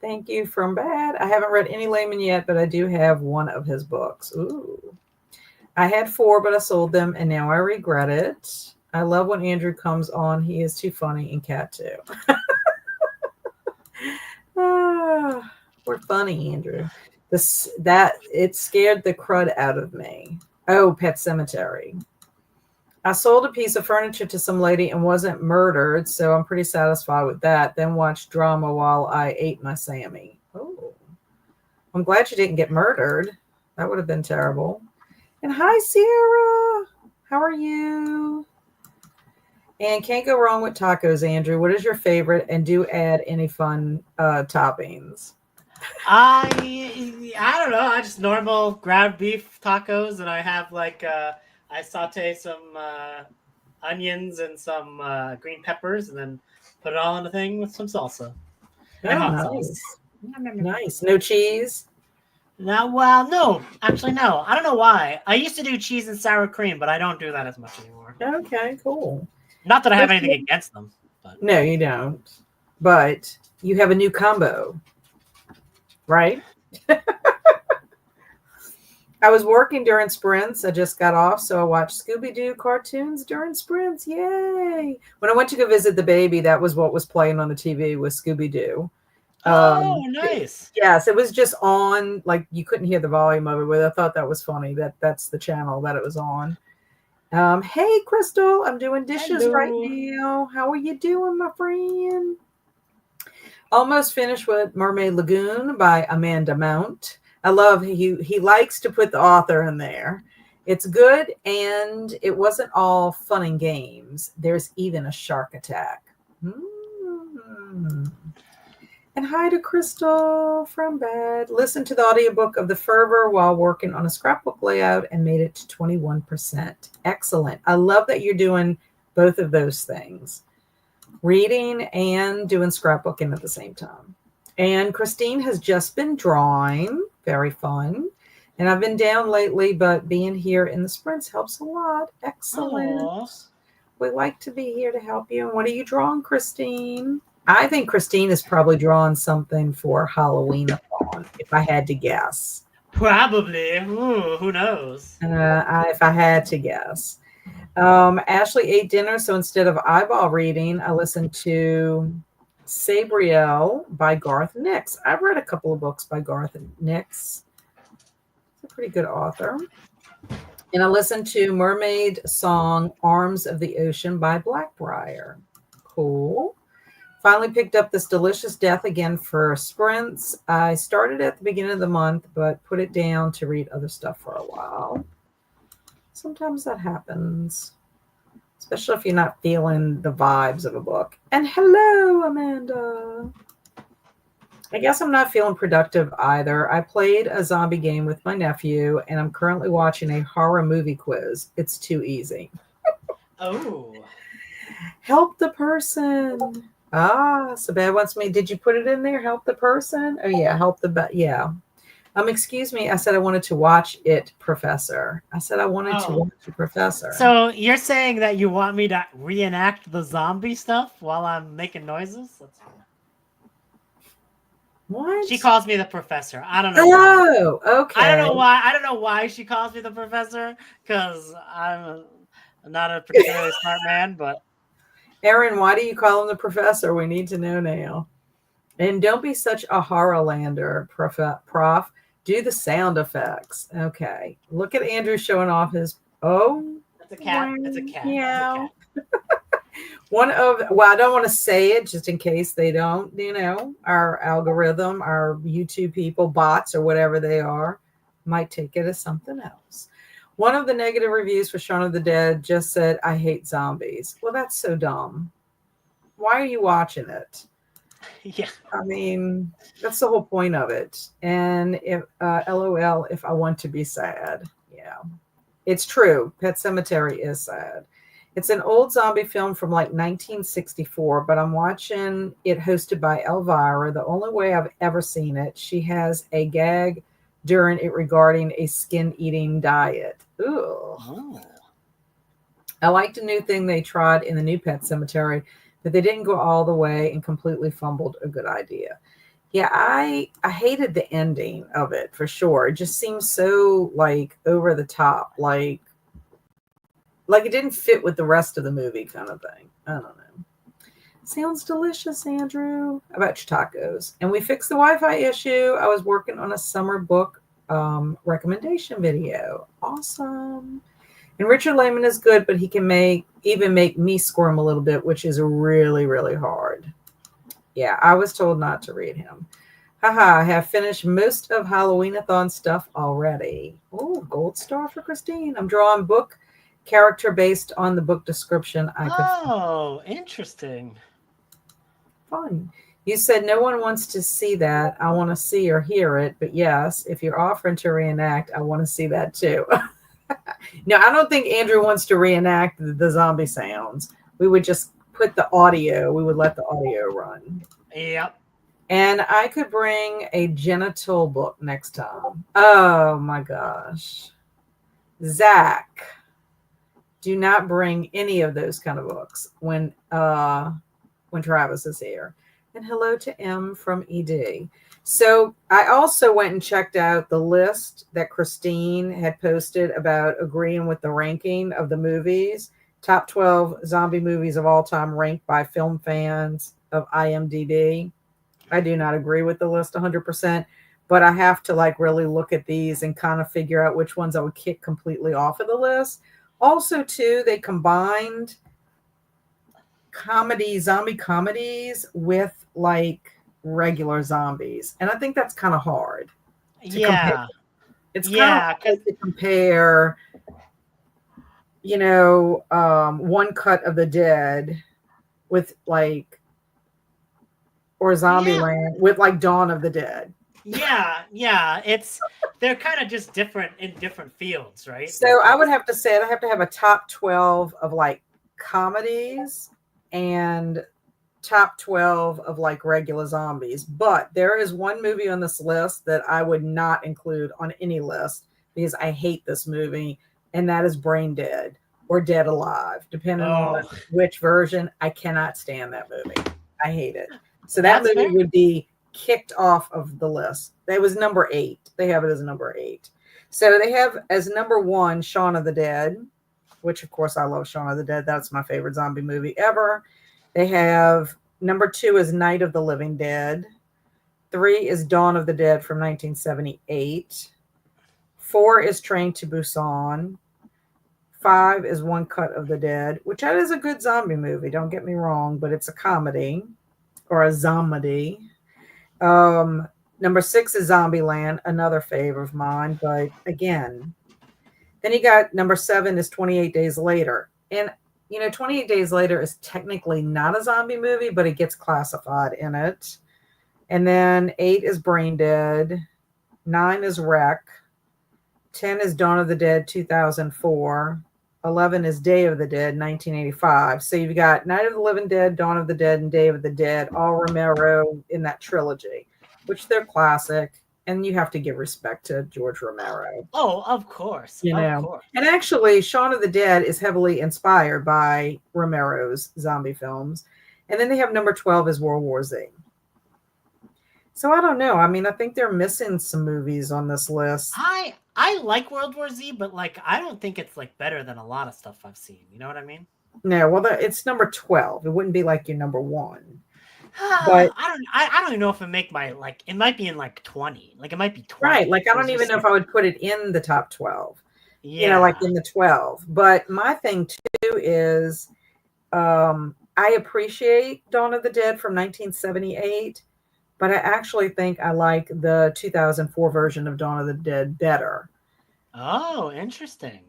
Thank you from Bad. I haven't read any Layman yet, but I do have one of his books. Ooh. I had 4, but I sold them, and now I regret it. I love when Andrew comes on. He is too funny, and Cat too. We're funny, Andrew. It scared the crud out of me. Oh, Pet Sematary. I sold a piece of furniture to some lady and wasn't murdered, so I'm pretty satisfied with that. Then watched drama while I ate my Sammy. Oh. I'm glad you didn't get murdered. That would have been terrible. And hi, Sierra. How are you? And can't go wrong with tacos, Andrew. What is your favorite? And do add any fun toppings. I don't know. I just normal ground beef tacos, and I have like I saute some onions and some green peppers, and then put it all in a thing with some salsa and hot Nice. sauce. Nice. No cheese? Now, well, no, actually, no. I don't know why. I used to do cheese and sour cream, but I don't do that as much anymore. Okay, cool. Not that I have anything against them. But. No, you don't. But you have a new combo, right? I was working during sprints. I just got off, so I watched Scooby-Doo cartoons during sprints. Yay! When I went to go visit the baby, that was what was playing on the TV, was Scooby-Doo. Oh, nice. Yes, it was just on, like you couldn't hear the volume of it, but I thought that was funny that's the channel that it was on. Hey, Crystal, I'm doing dishes right now. How are you doing, my friend? Almost finished with Mermaid Lagoon by Amanda Mount. I love he likes to put the author in there. It's good, and it wasn't all fun and games. There's even a shark attack. And hi to Crystal from Bed. Listen to the audiobook of The Fervor while working on a scrapbook layout and made it to 21%. Excellent. I love that you're doing both of those things, reading and doing scrapbooking at the same time. And Kristine has just been drawing. Very fun. And I've been down lately, but being here in the sprints helps a lot. Excellent. Aww. We like to be here to help you. And what are you drawing, Kristine? I think Kristine is probably drawing something for Halloween, if I had to guess. Probably. Ooh, who knows? If I had to guess. Ashley ate dinner, so instead of eyeball reading, I listened to Sabriel by Garth Nix. I've read a couple of books by Garth Nix. He's a pretty good author. And I listened to Mermaid Song, Arms of the Ocean by Blackbriar. Cool. Finally picked up This Delicious Death again for sprints. I started at the beginning of the month, but put it down to read other stuff for a while. Sometimes that happens, especially if you're not feeling the vibes of a book. And hello, Amanda. I guess I'm not feeling productive either. I played a zombie game with my nephew, and I'm currently watching a horror movie quiz. It's too easy. Oh. Help the person. Sabad wants me. Did you put it in there? Help the person? Oh, yeah. Help the, yeah. Excuse me. I said I wanted to watch it, Professor. I said I wanted to watch it, Professor. So you're saying that you want me to reenact the zombie stuff while I'm making noises? That's fine. What? She calls me the Professor. I don't know. Oh, okay. I don't know why. I don't know why she calls me the Professor, because I'm not a particularly smart man, but. Aaron, why do you call him the Professor? We need to know now. And don't be such a horror-lander, Prof. Do the sound effects. Okay. Look at Andrew showing off his. Oh. That's a cat. That's a cat. Yeah. I don't want to say it just in case they don't, our algorithm, our YouTube people, bots, or whatever they are, might take it as something else. One of the negative reviews for Shaun of the Dead just said, I hate zombies. Well, that's so dumb. Why are you watching it? Yeah. I mean, that's the whole point of it. And if LOL, if I want to be sad. Yeah. It's true. Pet Sematary is sad. It's an old zombie film from like 1964, but I'm watching it hosted by Elvira. The only way I've ever seen it, she has a gag during it regarding a skin-eating diet. Ooh. Oh. I liked a new thing they tried in the new Pet Sematary, but they didn't go all the way and completely fumbled a good idea. Yeah, I hated the ending of it for sure. It just seems so like over the top, like it didn't fit with the rest of the movie kind of thing. I don't know. Sounds delicious, Andrew. How about your tacos? And we fixed the Wi-Fi issue. I was working on a summer book recommendation video. Awesome. And Richard Lehman is good, but he can even make me squirm a little bit, which is really, really hard. Yeah, I was told not to read him. Haha, I have finished most of Halloween-a-thon stuff already. Oh, gold star for Kristine. I'm drawing book character based on the book description I could find. Oh, interesting. Fun. You said no one wants to see that. I want to see or hear it, but yes, if you're offering to reenact, I want to see that too. No, I don't think Andrew wants to reenact the zombie sounds. We would just put the audio, we would let the audio run. Yep. And I could bring a genital book next time. Oh my gosh. Zach, do not bring any of those kind of books when Travis is here. And hello to M from ED. So I also went and checked out the list that Kristine had posted about agreeing with the ranking of the movies. Top 12 zombie movies of all time ranked by film fans of IMDb. I do not agree with the list 100%, but I have to like really look at these and kind of figure out which ones I would kick completely off of the list. Also, too, they combined zombie comedies with like regular zombies, and I think that's kind of hard to compare. It's kind of hard to compare, One Cut of the Dead with like, or Zombieland with like Dawn of the Dead. Yeah, they're kind of just different in different fields, right? So I would have to say I have to have a top 12 of like comedies and top 12 of like regular zombies. But there is one movie on this list that I would not include on any list because I hate this movie, and that is Brain Dead or Dead Alive, depending on which version. I cannot stand that movie. I hate it. So that movie would be kicked off of the list. That was number 8. They have it as number 8. So they have as number 1 Shaun of the Dead, which of course I love Shaun of the Dead. That's my favorite zombie movie ever. They have number 2 is Night of the Living Dead. 3 is Dawn of the Dead from 1978. 4 is Train to Busan. 5 is One Cut of the Dead, which that is a good zombie movie. Don't get me wrong, but it's a comedy or a zombie. Number 6 is Zombieland, another favorite of mine, but again, then you got number 7 is 28 Days Later. And 28 Days Later is technically not a zombie movie, but it gets classified in it. And then 8 is Brain Dead. 9 is Wreck. 10 is Dawn of the Dead, 2004. 11 is Day of the Dead, 1985. So you've got Night of the Living Dead, Dawn of the Dead, and Day of the Dead, all Romero in that trilogy, which they're classic. And you have to give respect to George Romero. Oh, of course. Of course. And actually, Shaun of the Dead is heavily inspired by Romero's zombie films. And then they have number 12 is World War Z. So I don't know. I mean, I think they're missing some movies on this list. I like World War Z, but like I don't think it's like better than a lot of stuff I've seen. You know what I mean? No, well, it's number 12. It wouldn't be like your number 1. But I don't even know if it make my like it might be in like 20. Like it might be 20. Right. Like I don't even know if I would put it in the top 12. Yeah. Like in the 12. But my thing too is I appreciate Dawn of the Dead from 1978, but I actually think I like the 2004 version of Dawn of the Dead better. Oh, interesting.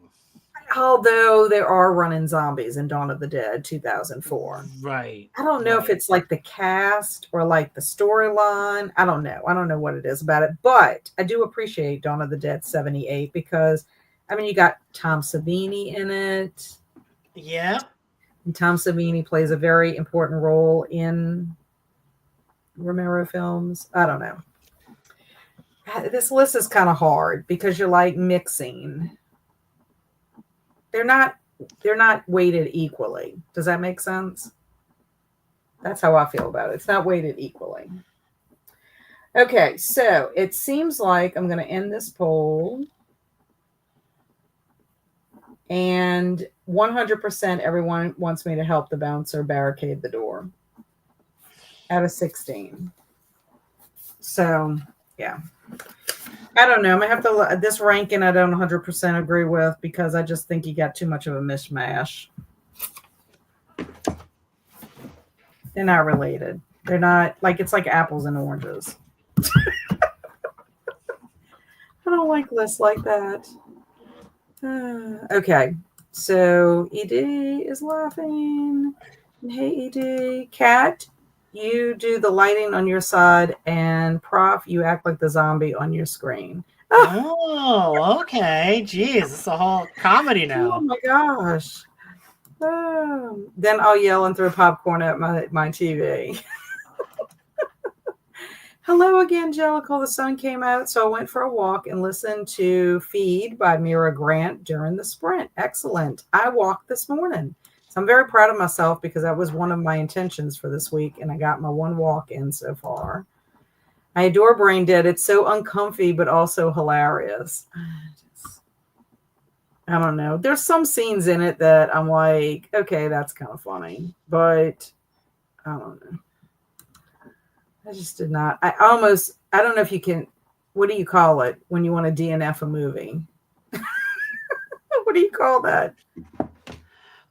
Although there are running zombies in Dawn of the Dead 2004. Right. I don't know if it's like the cast or like the storyline. I don't know. I don't know what it is about it. But I do appreciate Dawn of the Dead 78 because, I mean, you got Tom Savini in it. Yeah. And Tom Savini plays a very important role in Romero films. I don't know. This list is kind of hard because you're like mixing. They're not weighted equally. Does that make sense? That's how I feel about it. It's not weighted equally. Okay, so it seems like I'm going to end this poll. And 100% everyone wants me to help the bouncer barricade the door. Out of 16. So, yeah. I don't know. I'm going to have to, this ranking I don't 100% agree with because I just think you got too much of a mishmash. They're not related. They're not, like, it's like apples and oranges. don't like lists like that. Okay, so Ed is laughing. Hey, Ed. Kat, you do the lighting on your side, and Prof, you act like the zombie on your screen. Oh, okay. Jeez, it's a whole comedy now. Oh my gosh. Then I'll yell and throw popcorn at my TV. Hello again, Jellicle. The sun came out, so I went for a walk and listened to Feed by Mira Grant during the sprint. Excellent. I walked this morning. So I'm very proud of myself because that was one of my intentions for this week, and I got my one walk in so far. I adore Brain Dead. It's so uncomfy, but also hilarious. I don't know. There's some scenes in it that I'm like, okay, that's kind of funny, but I don't know. I just did not. I don't know if you can, what do you call it when you want to DNF a movie? What do you call that?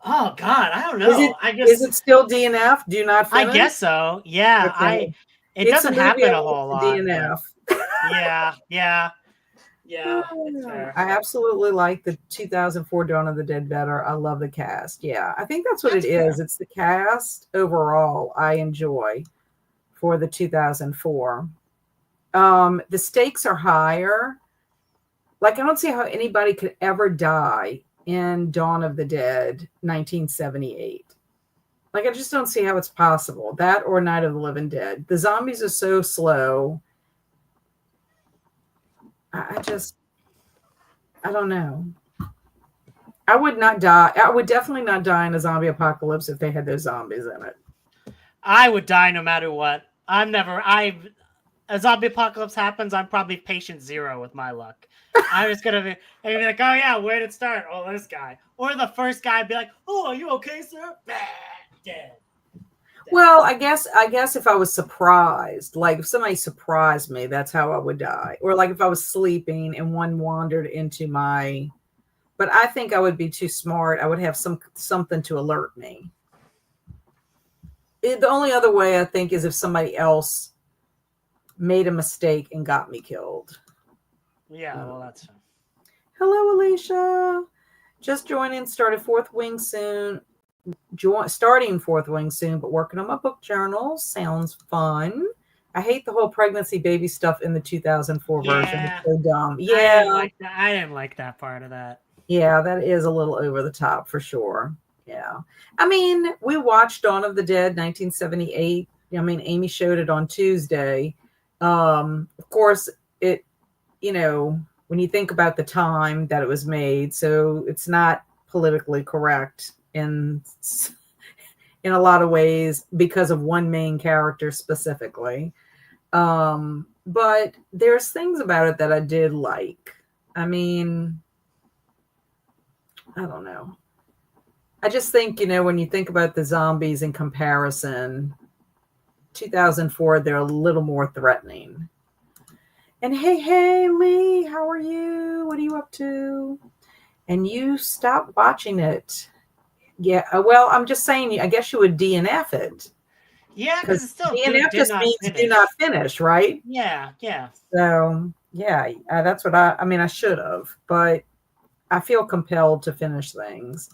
Oh God, I don't know. Is it still DNF? Do not finish? I guess so. Yeah. Okay. It doesn't happen a whole lot. DNF. Yeah. I absolutely like the 2004 Dawn of the Dead better. I love the cast. Yeah, I think that's what it is. It's the cast overall I enjoy for the 2004. The stakes are higher. Like, I don't see how anybody could ever die in Dawn of the Dead 1978. Like, I just don't see how it's possible. That or Night of the Living Dead. The zombies are so slow. I don't know. I would not die. I would definitely not die in a zombie apocalypse if they had those zombies in it. I would die no matter what. A zombie apocalypse happens, I'm probably patient 0 with my luck. I'm just gonna be like, oh yeah, where did it start? Oh, this guy. Or the first guy be like, oh, are you okay, sir? Dead. Well, I guess if I was surprised, like if somebody surprised me, that's how I would die. Or like if I was sleeping and one wandered into my, but I think I would be too smart. I would have something to alert me. The only other way I think is if somebody else made a mistake and got me killed. Yeah, well, that's fine. Hello, Alicia. Just joining, starting fourth wing soon, but working on my book journal. Sounds fun. I hate the whole pregnancy baby stuff in the 2004 version. It's so dumb. Yeah. I didn't like that part of that. Yeah, that is a little over the top for sure. Yeah. I mean, we watched Dawn of the Dead 1978. I mean, Amy showed it on Tuesday. Of course, it, when you think about the time that it was made, so it's not politically correct in a lot of ways because of one main character specifically. But there's things about it that I did like. I mean, I don't know. I just think, when you think about the zombies in comparison, 2004, they're a little more threatening. And hey, Lee, how are you? What are you up to? And you stopped watching it. Yeah, well, I'm just saying, I guess you would DNF it. Yeah, because it's still DNF just means do not finish, right? Yeah. So, yeah, that's what I should have, but I feel compelled to finish things,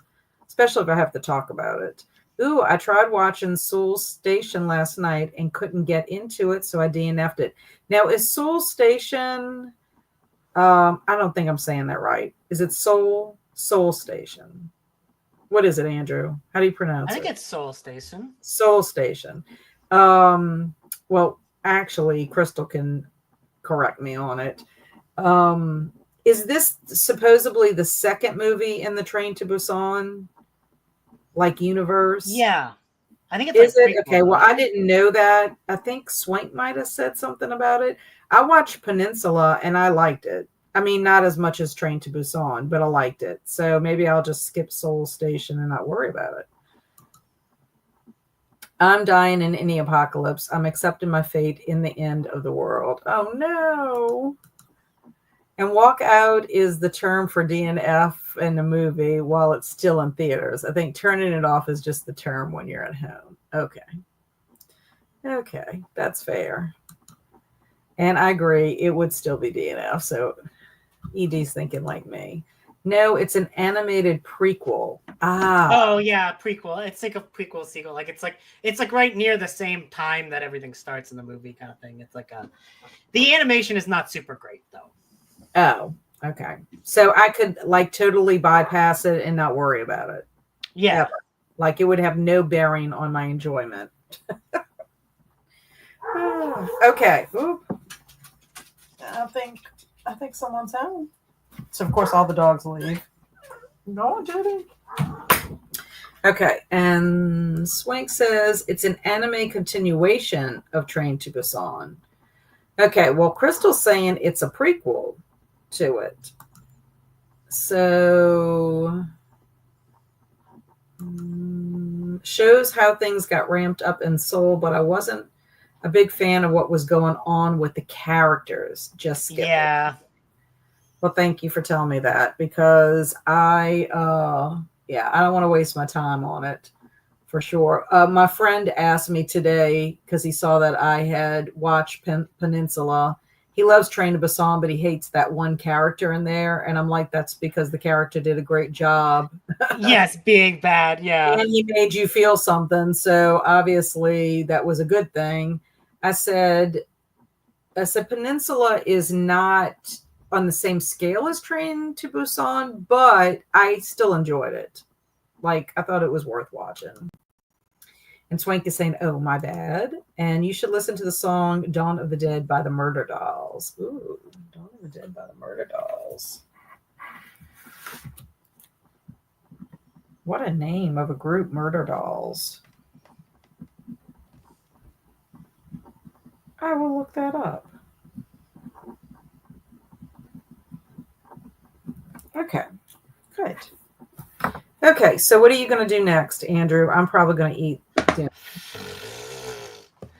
especially if I have to talk about it. Ooh, I tried watching Soul Station last night and couldn't get into it, so I DNF'd it. Now, is Soul Station, I don't think I'm saying that right. Is it Soul Station? What is it, Andrew? How do you pronounce it? I think it's Soul Station. Soul Station. Well, actually, Crystal can correct me on it. Is this supposedly the second movie in the Train to Busan, universe? Yeah. I think it's Okay, well, I didn't know that. I think Swank might have said something about it. I watched Peninsula and I liked it. I mean, not as much as Train to Busan, but I liked it. So maybe I'll just skip Soul Station and not worry about it. I'm dying in any apocalypse. I'm accepting my fate in the end of the world. Oh, no. And walk out is the term for DNF in the movie while it's still in theaters. I think turning it off is just the term when you're at home. Okay, that's fair. And I agree, it would still be DNF. So ED's thinking like me. No, it's an animated prequel. Ah. Oh yeah, prequel. It's like a prequel sequel. Like it's like right near the same time that everything starts in the movie, kind of thing. It's like the animation is not super great though. Oh, okay. So I could like totally bypass it and not worry about it. Yeah. Ever. Like it would have no bearing on my enjoyment. Okay. Oop. I think someone's home. So of course all the dogs leave. No, Judy. Okay, and Swank says it's an anime continuation of Train to Busan. Okay, well, Crystal's saying it's a prequel to it. So shows how things got ramped up in Seoul, but I wasn't a big fan of what was going on with the characters. Just skip it. Well, thank you for telling me that, because I don't want to waste my time on it for sure. My friend asked me today, because he saw that I had watched Peninsula. He loves Train to Busan, but he hates that one character in there. And I'm like, that's because the character did a great job. Yes, being bad, yeah. And he made you feel something. So obviously that was a good thing. I said Peninsula is not on the same scale as Train to Busan, but I still enjoyed it. Like, I thought it was worth watching. And Swank is saying, oh, my bad. And you should listen to the song Dawn of the Dead by the Murder Dolls. Ooh, Dawn of the Dead by the Murder Dolls. What a name of a group, Murder Dolls. I will look that up. Okay, good. Okay, so what are you going to do next, Andrew? I'm probably going to eat dinner.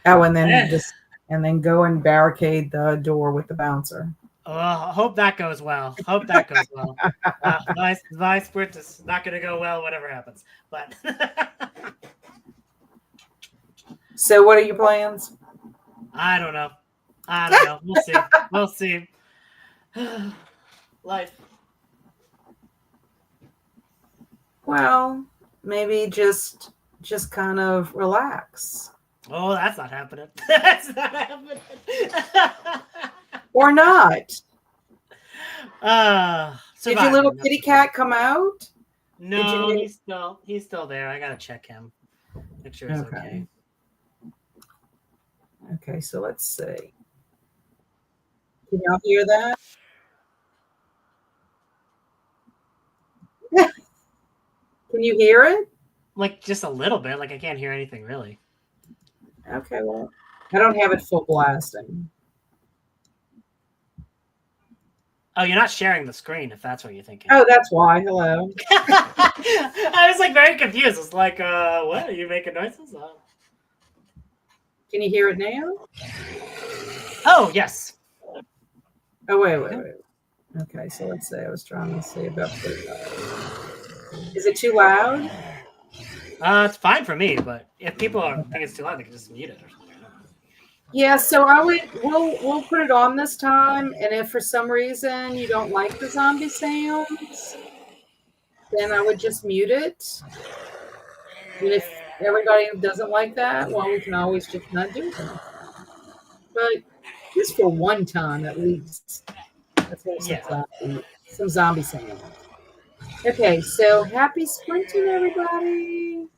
Oh, and then go and barricade the door with the bouncer. I hope that goes well. My sprint is not going to go well, whatever happens. But so, what are your plans? I don't know. We'll see. Life. Well, maybe just kind of relax. Oh, that's not happening. Or not. Did your little kitty cat come out? No, he's still there. I gotta check him. Make sure he's okay. Okay, so let's see. Can y'all hear that? Can you hear it? Like just a little bit. Like I can't hear anything really. Okay, well, I don't have it full blasting. Oh, you're not sharing the screen, if that's what you're thinking. Oh, that's why. Hello. I was like very confused. It's like, what? Are you making noises? Can you hear it now? Oh, yes. Oh, wait. Okay, so let's say I was trying to see about. Is it too loud? It's fine for me, but if people think it's too loud, they can just mute it or something. Yeah, so we'll put it on this time, and if for some reason you don't like the zombie sounds, then I would just mute it. And if everybody doesn't like that, well, we can always just not do it. But just for one time at least, let's have some zombie sounds. Okay, so happy sprinting, everybody.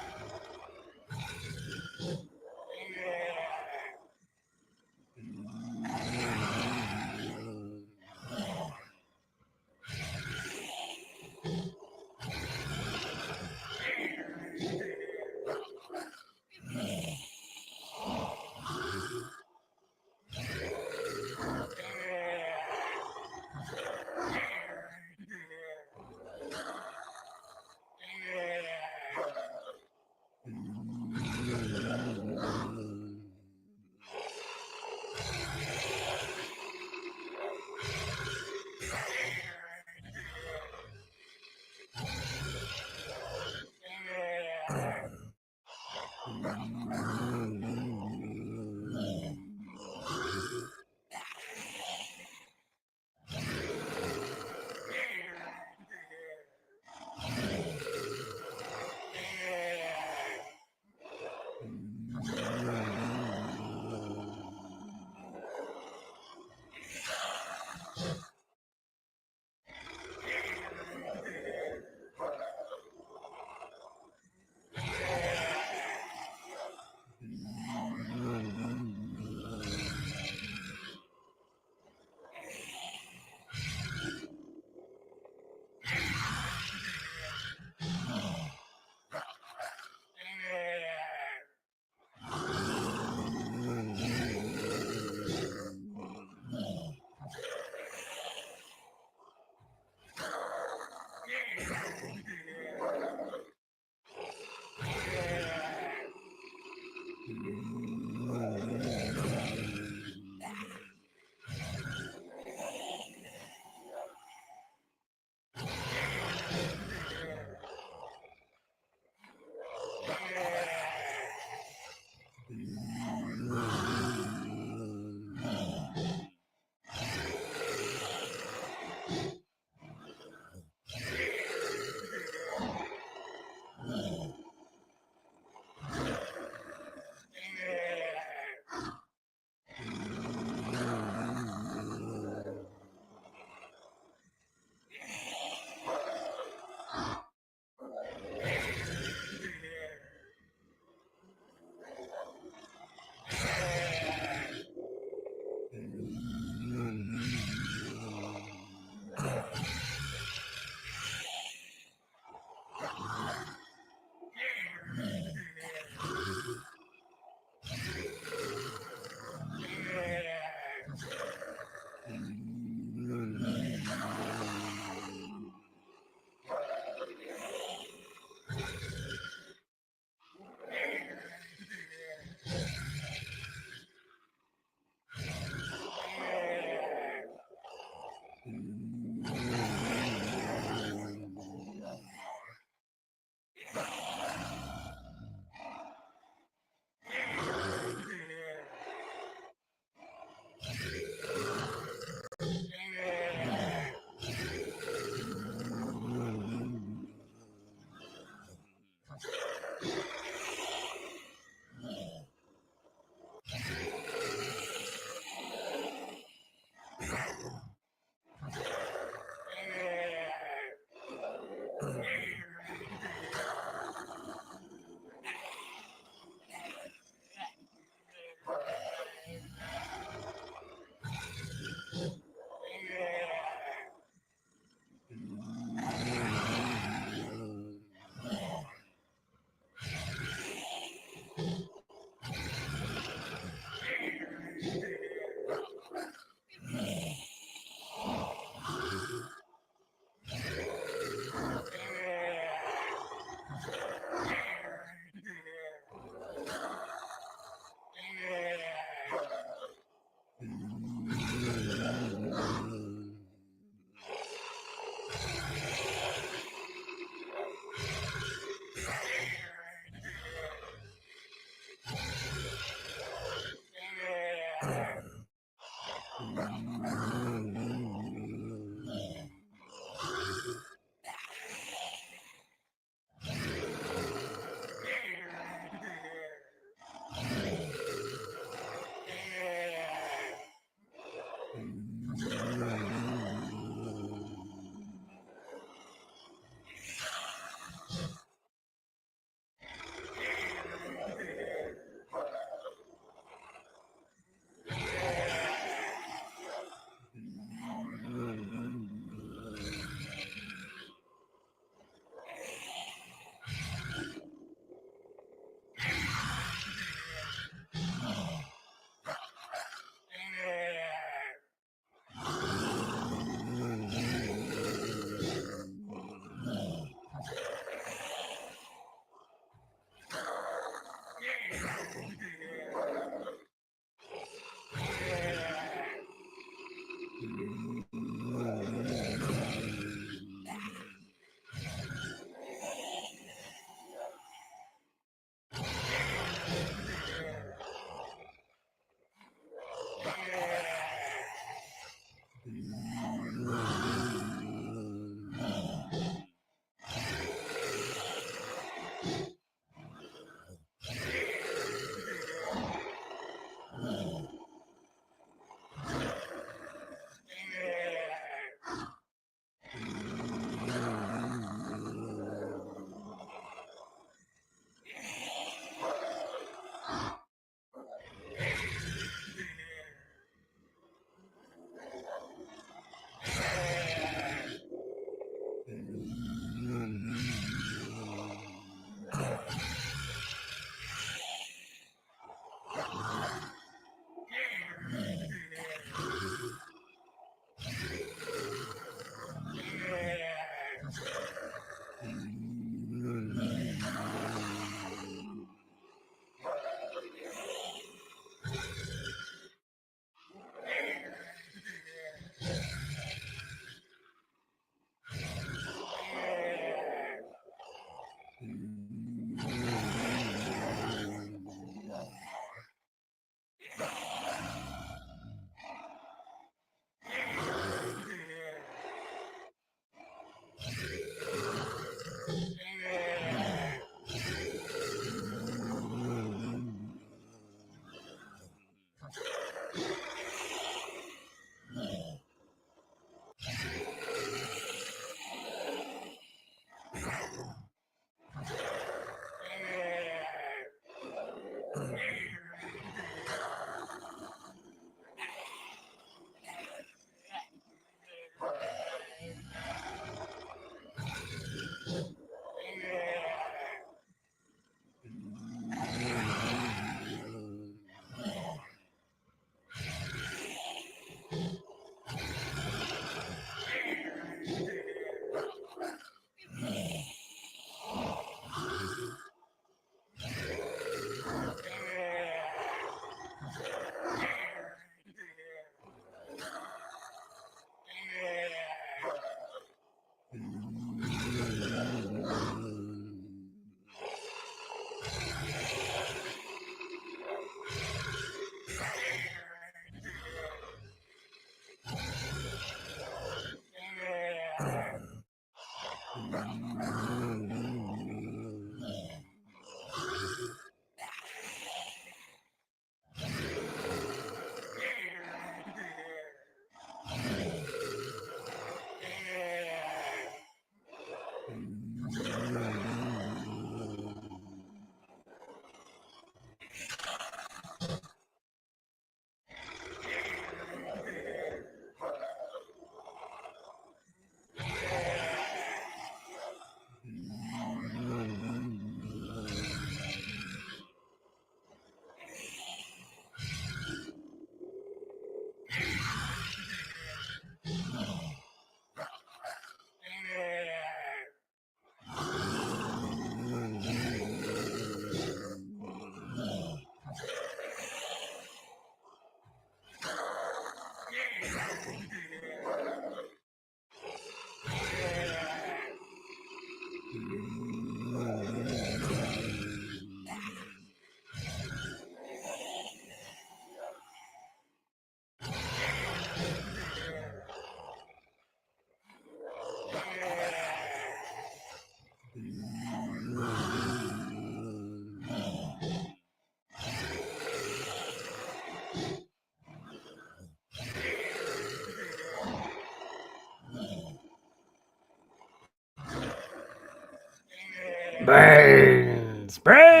Brains! Brains!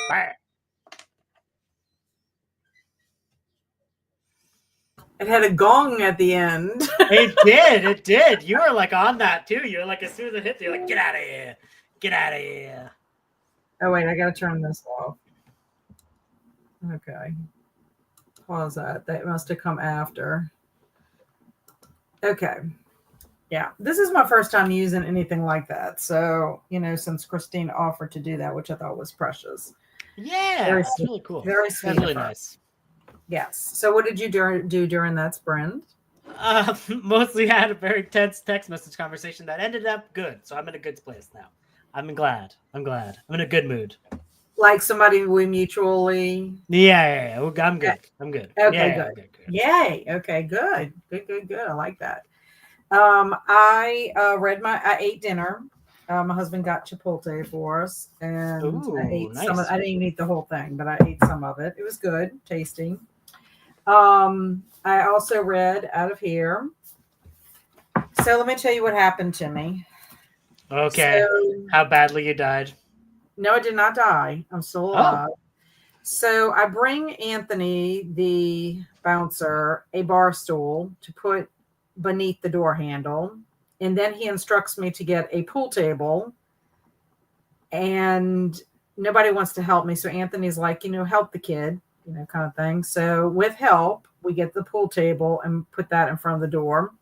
Bah. It had a gong at the end. It did. It did. You were like on that too. You were like, as soon as it hit, you're like, get out of here. Get out of here. Oh, wait, I got to turn this off. Okay. Pause that. That must have come after. Okay. Yeah, this is my first time using anything like that. So, since Kristine offered to do that, which I thought was precious. Yeah, it's really cool. Very sweet. That's really nice. Yes. So what did you do during that sprint? Mostly I had a very tense text message conversation that ended up good. So I'm in a good place now. I'm glad. I'm in a good mood. Like somebody we mutually... Yeah. I'm good. I'm good. Okay, good. Yay. Okay, good. Good. I like that. I ate dinner. My husband got Chipotle for us, and I ate nice. some. I didn't even eat the whole thing, but I ate some of it. It was good, tasty. I also read out of here. So let me tell you what happened to me. Okay. So, how badly you died? No, I did not die. I'm still alive. Oh. So I bring Anthony, the bouncer, a bar stool to put beneath the door handle. And then he instructs me to get a pool table. And nobody wants to help me. So Anthony's like, help the kid, kind of thing. So with help, we get the pool table and put that in front of the door.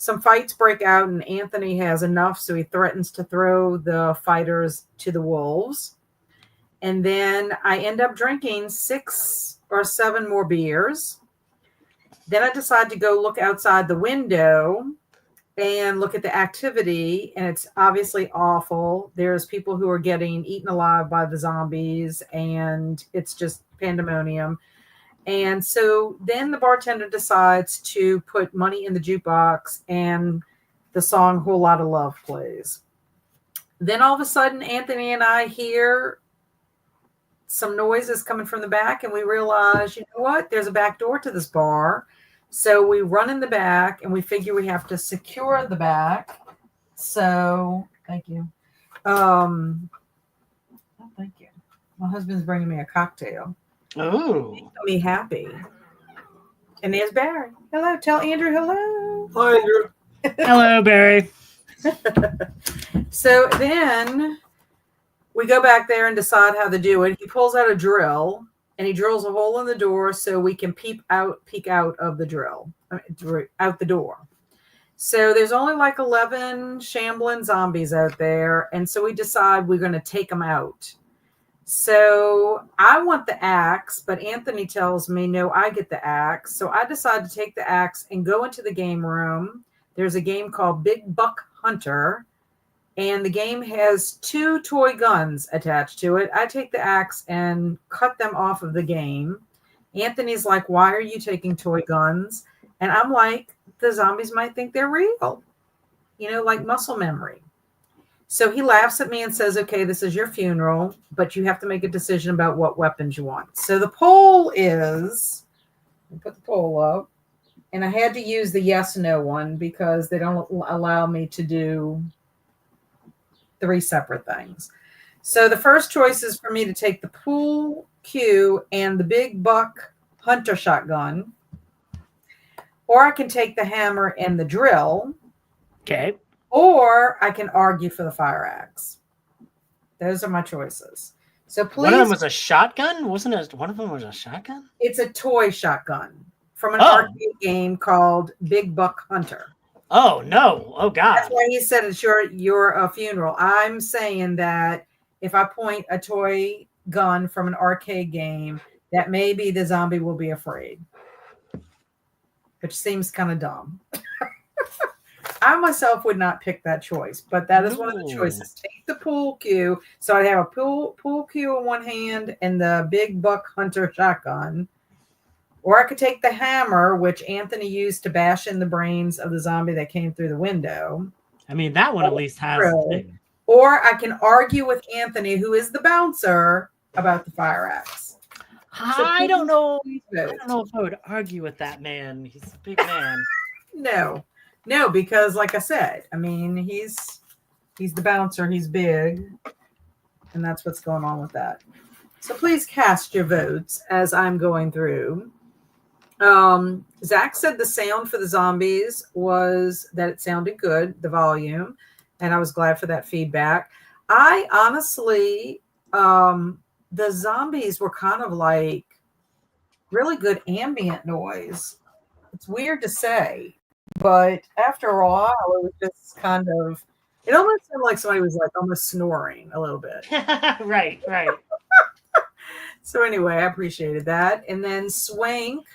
Some fights break out and Anthony has enough. So he threatens to throw the fighters to the wolves. And then I end up drinking 6 or 7 more beers. Then I decide to go look outside the window and look at the activity, and it's obviously awful. There's people who are getting eaten alive by the zombies, and it's just pandemonium. And so then the bartender decides to put money in the jukebox, and the song Whole Lotta Love plays. Then all of a sudden, Anthony and I hear some noises coming from the back, and we realize, you know what? There's a back door to this bar. So we run in the back, and we figure we have to secure the back. So thank you. Oh, thank you. My husband's bringing me a cocktail. Oh, making me happy. And there's Barry. Hello. Tell Andrew hello. Hi, Andrew. Hello, Barry. So then we go back there and decide how to do it. He pulls out a drill and he drills a hole in the door so we can peek out of the drill, out the door. So there's only like 11 shambling zombies out there. And so we decide we're going to take them out. So I want the axe, but Anthony tells me, no, I get the axe. So I decide to take the axe and go into the game room. There's a game called Big Buck Hunter, and the game has 2 toy guns attached to it. I take the axe and cut them off of the game. Anthony's like, why are you taking toy guns? And I'm like, the zombies might think they're real, like muscle memory. So he laughs at me and says, okay, this is your funeral, but you have to make a decision about what weapons you want. So the poll is, put the poll up, and I had to use the yes/no one because they don't allow me to do 3 separate things. So the first choice is for me to take the pool cue and the Big Buck Hunter shotgun, or I can take the hammer and the drill. Okay. Or I can argue for the fire axe. Those are my choices. So please. One of them was a shotgun? Wasn't it? One of them was a shotgun? It's a toy shotgun from an arcade game called Big Buck Hunter. Oh, no. Oh, God. That's why he said it's your funeral. I'm saying that if I point a toy gun from an arcade game, that maybe the zombie will be afraid. Which seems kind of dumb. I myself would not pick that choice, but that is one of the choices. Take the pool cue. So I have a pool cue in one hand and the Big Buck Hunter shotgun. Or I could take the hammer, which Anthony used to bash in the brains of the zombie that came through the window. I mean, that one at least has a thing. Or I can argue with Anthony, who is the bouncer, about the fire axe. I don't know. Please I vote. don't know if I would argue with that man. He's a big man. No, because like I said, I mean, he's the bouncer. He's big, and that's what's going on with that. So please cast your votes as I'm going through. Zach said the sound for the zombies was that it sounded good, the volume, and I was glad for that feedback. I honestly, the zombies were kind of like really good ambient noise. It's weird to say, but after a while, it was just kind of, it almost sounded like somebody was like almost snoring a little bit. Right. So anyway, I appreciated that. And then Swank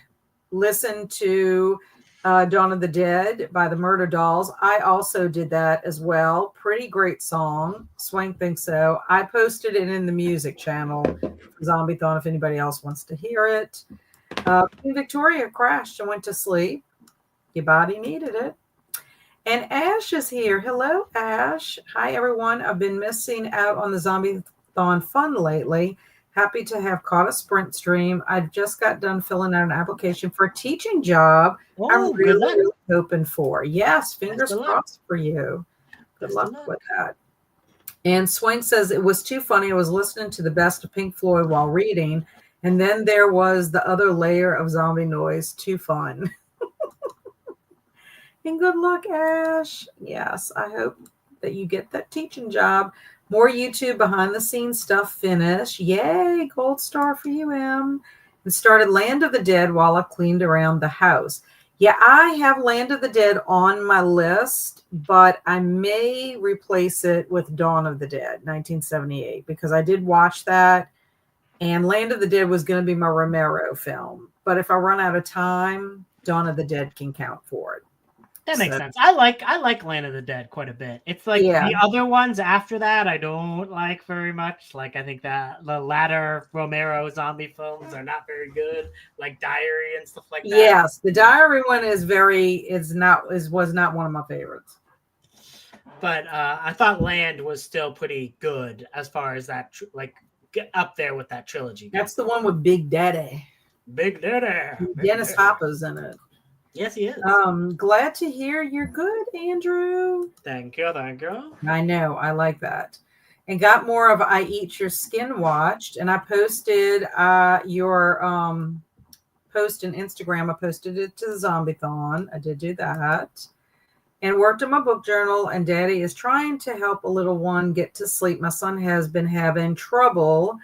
listened to Dawn of the Dead by the Murder Dolls. I also did that as well. Pretty great song. Swank thinks so. I posted it in the music channel, Zombiethon, if anybody else wants to hear it. Queen Victoria crashed and went to sleep. Your body needed it. And Ash is here. Hello, Ash. Hi, everyone. I've been missing out on the Zombiethon fun lately. Happy to have caught a sprint stream. I just got done filling out an application for a teaching job. Oh, I'm really hoping for. Yes, fingers crossed for you. Good luck with that. And Swain says it was too funny. I was listening to the best of Pink Floyd while reading, and then there was the other layer of zombie noise. Too fun. And good luck, Ash. Yes, I hope that you get that teaching job. More YouTube behind the scenes stuff finished. Yay, gold star for you, Em. And started Land of the Dead while I cleaned around the house. Yeah, I have Land of the Dead on my list, but I may replace it with Dawn of the Dead, 1978, because I did watch that, and Land of the Dead was going to be my Romero film. But if I run out of time, Dawn of the Dead can count for it. That makes sense. I like Land of the Dead quite a bit. It's like the other ones after that I don't like very much. Like I think that the latter Romero zombie films are not very good, like Diary and stuff like that. Yes, the Diary one was not one of my favorites. But I thought Land was still pretty good as far as that, like get up there with that trilogy. That's the one with Big Daddy. Dennis Hopper's in it. Yes, he is. Glad to hear you're good, Andrew. Thank you. I know, I like that. And got more of I Eat Your Skin watched, and I posted your post in Instagram. I posted it to the Zombiethon. I did do that. And worked on my book journal, and Daddy is trying to help a little one get to sleep. My son has been having trouble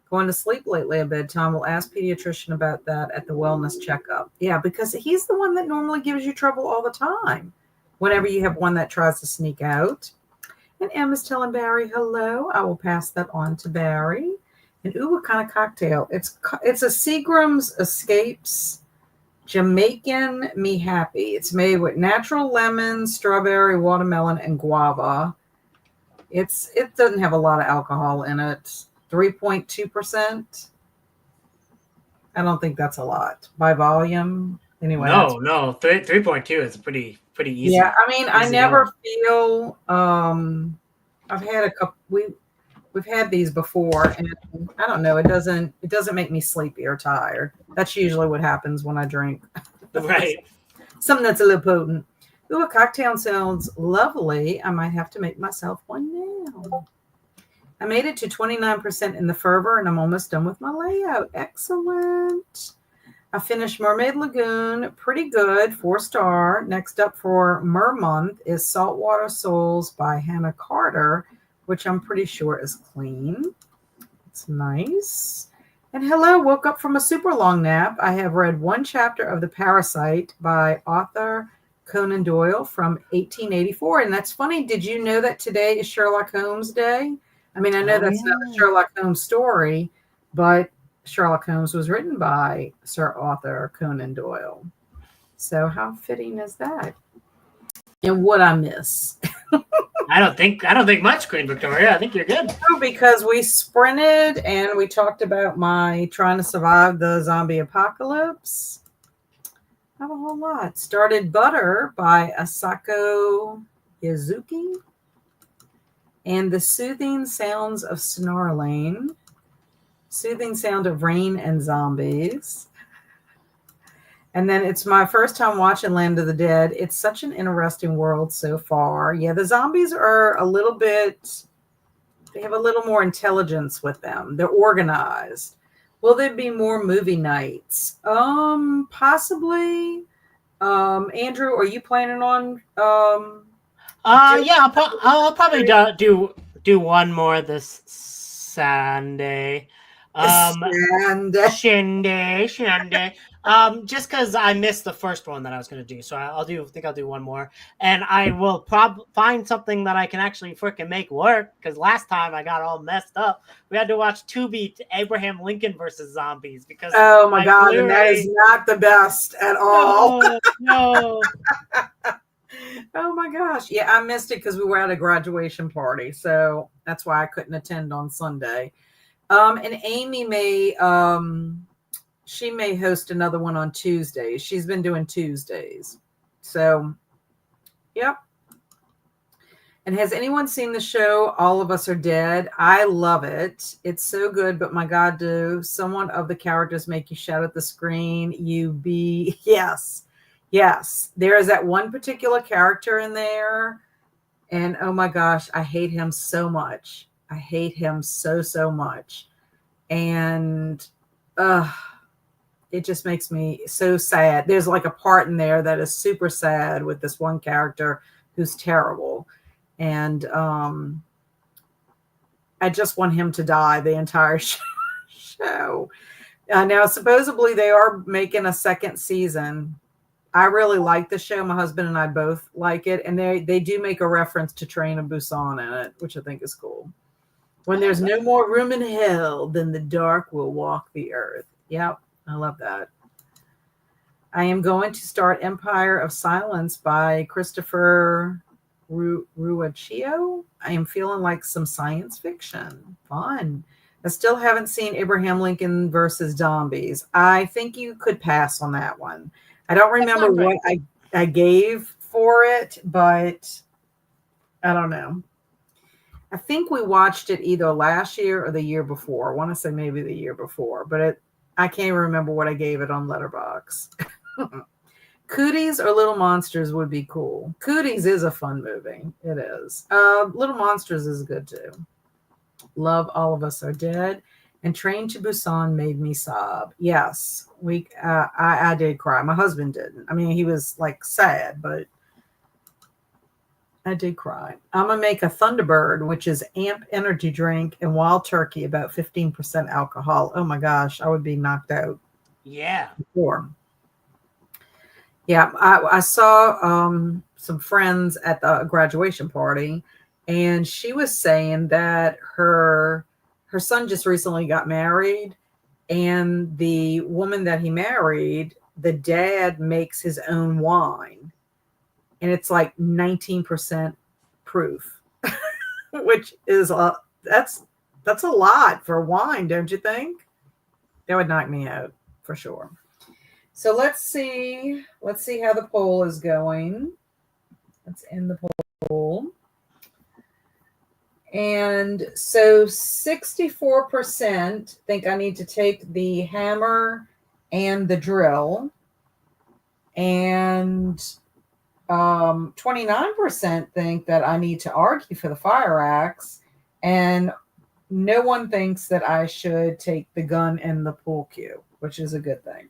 going to sleep lately at bedtime. We'll ask pediatrician about that at the wellness checkup. Yeah, because he's the one that normally gives you trouble all the time whenever you have one that tries to sneak out. And Emma's telling Barry hello. I will pass that on to Barry. And ooh, what kind of cocktail? It's a Seagram's Escapes Jamaican Me Happy. It's made with natural lemon, strawberry, watermelon, and guava. It doesn't have a lot of alcohol in it. 3.2%. I don't think that's a lot by volume. Anyway, no, 3.2 is pretty easy. Yeah, I mean, I never feel. I've had a couple. We've had these before, and I don't know. It doesn't make me sleepy or tired. That's usually what happens when I drink. Right. Something that's a little potent. Ooh, a cocktail sounds lovely. I might have to make myself one now. I made it to 29% in the fervor, and I'm almost done with my layout. Excellent. I finished Mermaid Lagoon. Pretty good. 4-star. Next up for Mer Month is Saltwater Souls by Hannah Carter, which I'm pretty sure is clean. It's nice. And hello, woke up from a super long nap. I have read one chapter of The Parasite by author Conan Doyle from 1884. And that's funny. Did you know that today is Sherlock Holmes Day? I mean, I know that's not a Sherlock Holmes story, but Sherlock Holmes was written by Sir Arthur Conan Doyle. So how fitting is that? And what I miss? I don't think much, Queen Victoria. I think you're good. No, because we sprinted and we talked about my trying to survive the zombie apocalypse. Not a whole lot. Started Butter by Asako Yazuki. And the soothing sounds of snarling. Soothing sound of rain and zombies. And then it's my first time watching Land of the Dead. It's such an interesting world so far. Yeah, the zombies are a little bit, they have a little more intelligence with them. They're organized. Will there be more movie nights? Possibly. Andrew, are you planning on Yeah, I'll probably do one more this Sunday. Shinday. Just because I missed the first one that I was going to do, so I'll do one more, and I will find something that I can actually freaking make work. Because last time I got all messed up, we had to watch Tubi Abraham Lincoln versus zombies. Because oh my god, and that is not the best at all. No. Oh my gosh, yeah, I missed it because we were at a graduation party, so that's why I couldn't attend on Sunday. And Amy may she may host another one on Tuesdays. She's been doing Tuesdays. So, yep. And has anyone seen the show All of Us Are Dead? I love it. It's so good, but my God, do someone of the characters make you shout at the screen? Yes. There is that one particular character in there. And oh my gosh, I hate him so much. I hate him so much. And it just makes me so sad. There's like a part in there that is super sad with this one character who's terrible. And I just want him to die the entire show. Now, supposedly they are making a second season. I really like the show. My husband and I both like it. And they do make a reference to Train to Busan in it, which I think is cool. When there's no more room in hell, then the dark will walk the earth. Yep, I love that. I am going to start Empire of Silence by Christopher Ruocchio. I am feeling like some science fiction. Fun. I still haven't seen Abraham Lincoln versus Zombies. I think you could pass on that one. I don't remember what I gave for it, but I don't know. I think we watched it either last year or the year before. I want to say maybe the year before, but I can't remember what I gave it on Letterboxd. Cooties or Little Monsters would be cool. Cooties is a fun movie. It is. Little Monsters is good too. Love All of Us Are Dead. And Train to Busan made me sob. Yes, I did cry. My husband didn't. I mean, he was like sad, but I did cry. I'm going to make a Thunderbird, which is amp energy drink and wild turkey, about 15% alcohol. Oh my gosh, I would be knocked out. Yeah. Before. Yeah, I saw some friends at the graduation party, and she was saying that her son just recently got married, and the woman that he married, the dad makes his own wine. And it's like 19% proof, which is that's a lot for wine, don't you think? That would knock me out for sure. So let's see how the poll is going. Let's end the poll. And so 64% think I need to take the hammer and the drill, and 29% think that I need to argue for the fire axe, and no one thinks that I should take the gun and the pool cue, which is a good thing.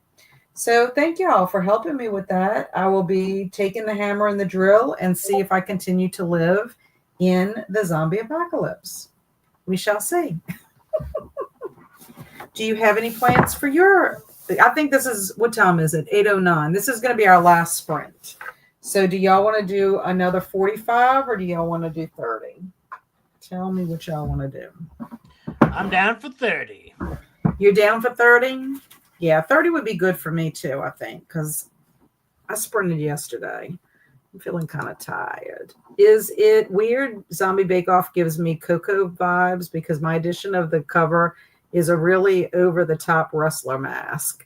So thank you all for helping me with that. I will be taking the hammer and the drill and see if I continue to live in the zombie apocalypse. We shall see. Do you have any plans for I think this is, what time is it? 8:09. This is going to be our last sprint. So do y'all want to do another 45 or do y'all want to do 30? Tell me what y'all want to do. I'm down for 30. You're down for 30? Yeah, 30 would be good for me too, I think, because I sprinted yesterday. I'm feeling kind of tired. Is it weird? Zombie Bake Off gives me Coco vibes because my edition of the cover is a really over-the-top wrestler mask.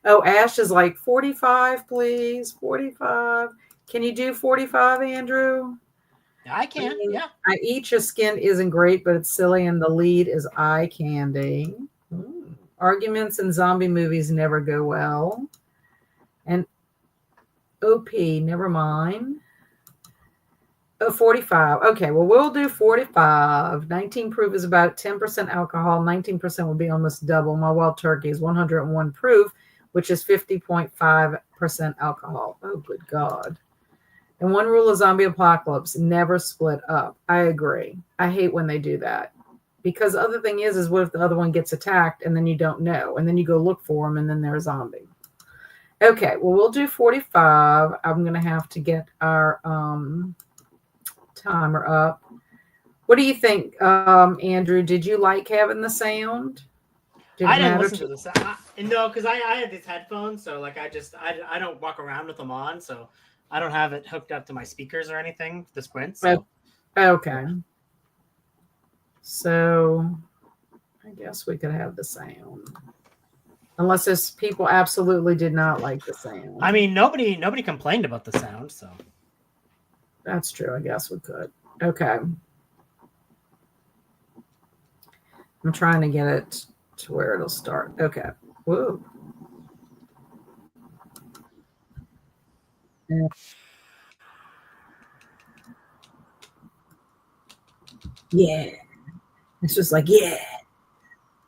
Oh, Ash is like 45, please. 45. Can you do 45, Andrew? I can. Yeah. I Eat Your Skin isn't great, but it's silly, and the lead is eye candy. Arguments in zombie movies never go well. And OP, never mind. Oh, 45. Okay, well, we'll do 45. 19 proof is about 10% alcohol. 19% would be almost double. My Wild Turkey is 101 proof, which is 50.5% alcohol. Oh, good God. And one rule of zombie apocalypse, never split up. I agree. I hate when they do that. Because the other thing is what if the other one gets attacked and then you don't know? And then you go look for them and then they're a zombie. Okay, well, we'll do 45. I'm going to have to get our timer up. What do you think, Andrew? Did you like having the sound? I didn't listen to the sound. No, because I had these headphones, so like I don't walk around with them on, so I don't have it hooked up to my speakers or anything. The Sprints. So. Okay. So I guess we could have the sound. Unless there's people absolutely did not like the sound. I mean, nobody complained about the sound, so. That's true. I guess we could. Okay. I'm trying to get it to where it'll start. Okay. Whoa. Yeah. It's just like, yeah.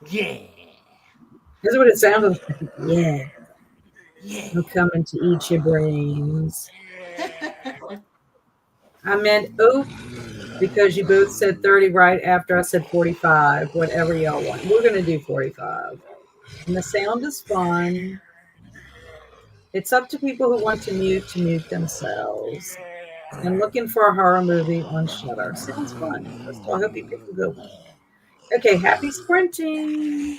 Yeah. That's what it sounded like. Yeah. Yeah. I'm coming to eat your brains. I meant because you both said 30 right after I said 45. Whatever y'all want. We're going to do 45. And the sound is fun. It's up to people who want to mute themselves. And looking for a horror movie on Shudder. Sounds fun. So I hope you pick a good one. Okay, happy sprinting.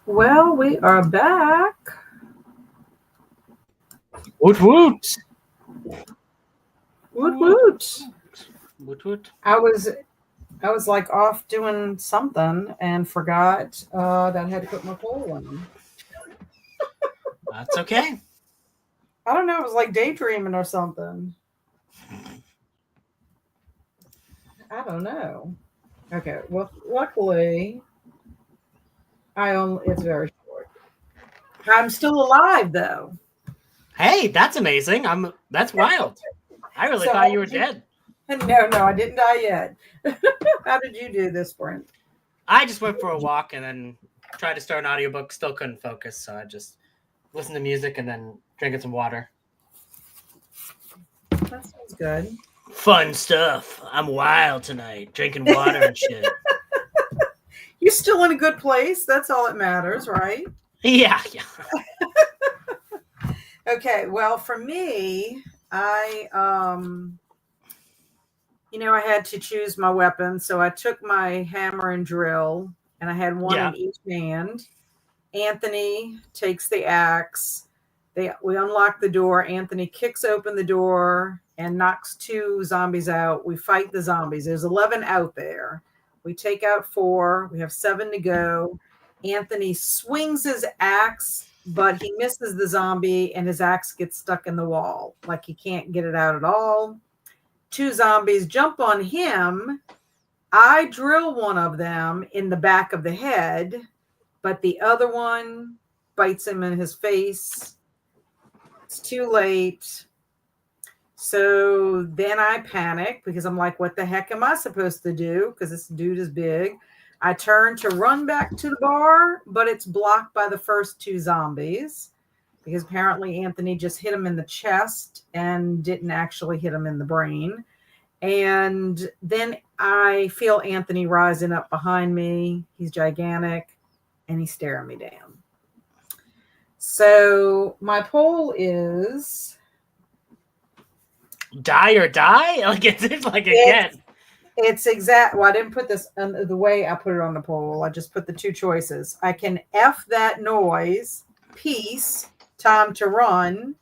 Well, we are back. Woot woot. Woot woot. Woot woot. I was like off doing something and forgot that I had to put my poll in. That's okay. I don't know. It was like daydreaming or something. I don't know. Okay. Well, luckily, It's very short. I'm still alive though. Hey, that's amazing. That's wild. I really So thought you were dead. No, I didn't die yet. How did you do this, Brent? I just went for a walk and then tried to start an audiobook. Still couldn't focus, so I just listened to music and then drinking some water. That sounds good. Fun stuff. I'm wild tonight, drinking water and shit. You're still in a good place. That's all that matters, right? Yeah. Okay, well, for me, I had to choose my weapon, so I took my hammer and drill, and I had one in each hand. Anthony takes the axe. We unlock the door. Anthony kicks open the door and knocks 2 zombies out. We fight the zombies. There's 11 out there. We take out 4. We have 7 to go. Anthony swings his axe, but he misses the zombie, and his axe gets stuck in the wall. Like he can't get it out at all. 2 zombies jump on him. I drill one of them in the back of the head, but the other one bites him in his face. It's too late. So then I panic because I'm like, what the heck am I supposed to do? Because this dude is big. I turn to run back to the bar, but it's blocked by the first 2 zombies because apparently Anthony just hit him in the chest and didn't actually hit him in the brain. And then I feel Anthony rising up behind me. He's gigantic and he's staring me down. So my poll is Die or die? Like it's like again. It's exact. Well, I didn't put this the way I put it on the poll. I just put the 2 choices. I can F that noise, peace, time to run,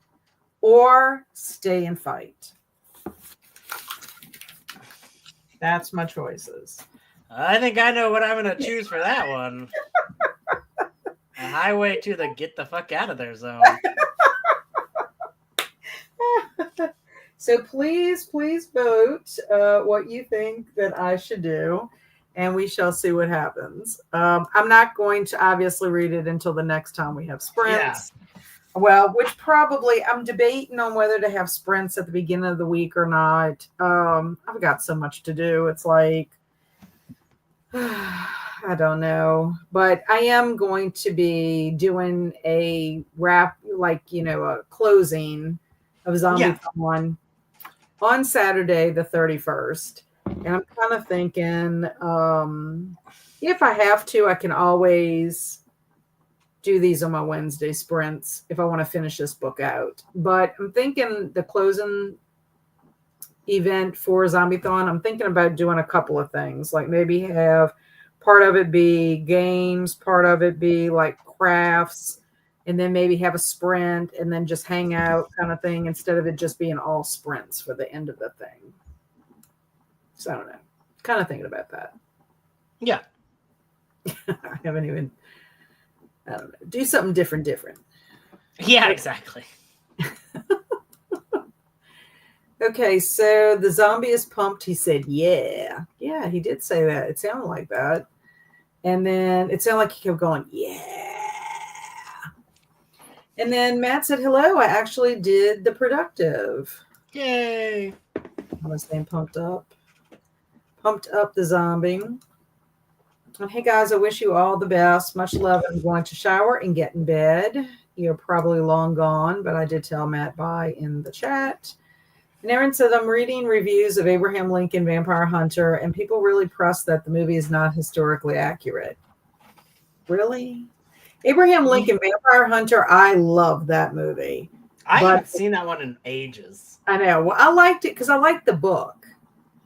or stay and fight. That's my choices. I think I know what I'm going to choose for that one. A highway to the get the fuck out of there zone. So please vote what you think that I should do, and we shall see what happens. I'm not going to obviously read it until the next time we have sprints. Yeah. Well, which probably I'm debating on whether to have sprints at the beginning of the week or not. I've got so much to do. It's like, I don't know, but I am going to be doing a wrap, like, a closing of Zombiethon on Saturday, the 31st. And I'm kind of thinking, if I have to, I can always do these on my Wednesday sprints if I want to finish this book out. But I'm thinking the closing event for Zombiethon, I'm thinking about doing a couple of things, like maybe have part of it be games, part of it be like crafts, and then maybe have a sprint and then just hang out kind of thing instead of it just being all sprints for the end of the thing. So I don't know. Kind of thinking about that. Yeah. I don't know. Do something different. Yeah, exactly. Okay, so the zombie is pumped. He said, yeah. Yeah, he did say that. It sounded like that. And then it sounded like he kept going, yeah. And then Matt said, hello, I actually did the productive. Yay. I was saying pumped up the zombie. And hey guys, I wish you all the best. Much love. I'm going to shower and get in bed. You're probably long gone, but I did tell Matt bye in the chat. And Aaron said, I'm reading reviews of Abraham Lincoln Vampire Hunter, and people really press that the movie is not historically accurate. Really? Abraham Lincoln Vampire Hunter, I love that movie. I haven't seen that one in ages. I know. Well, I liked it because I liked the book.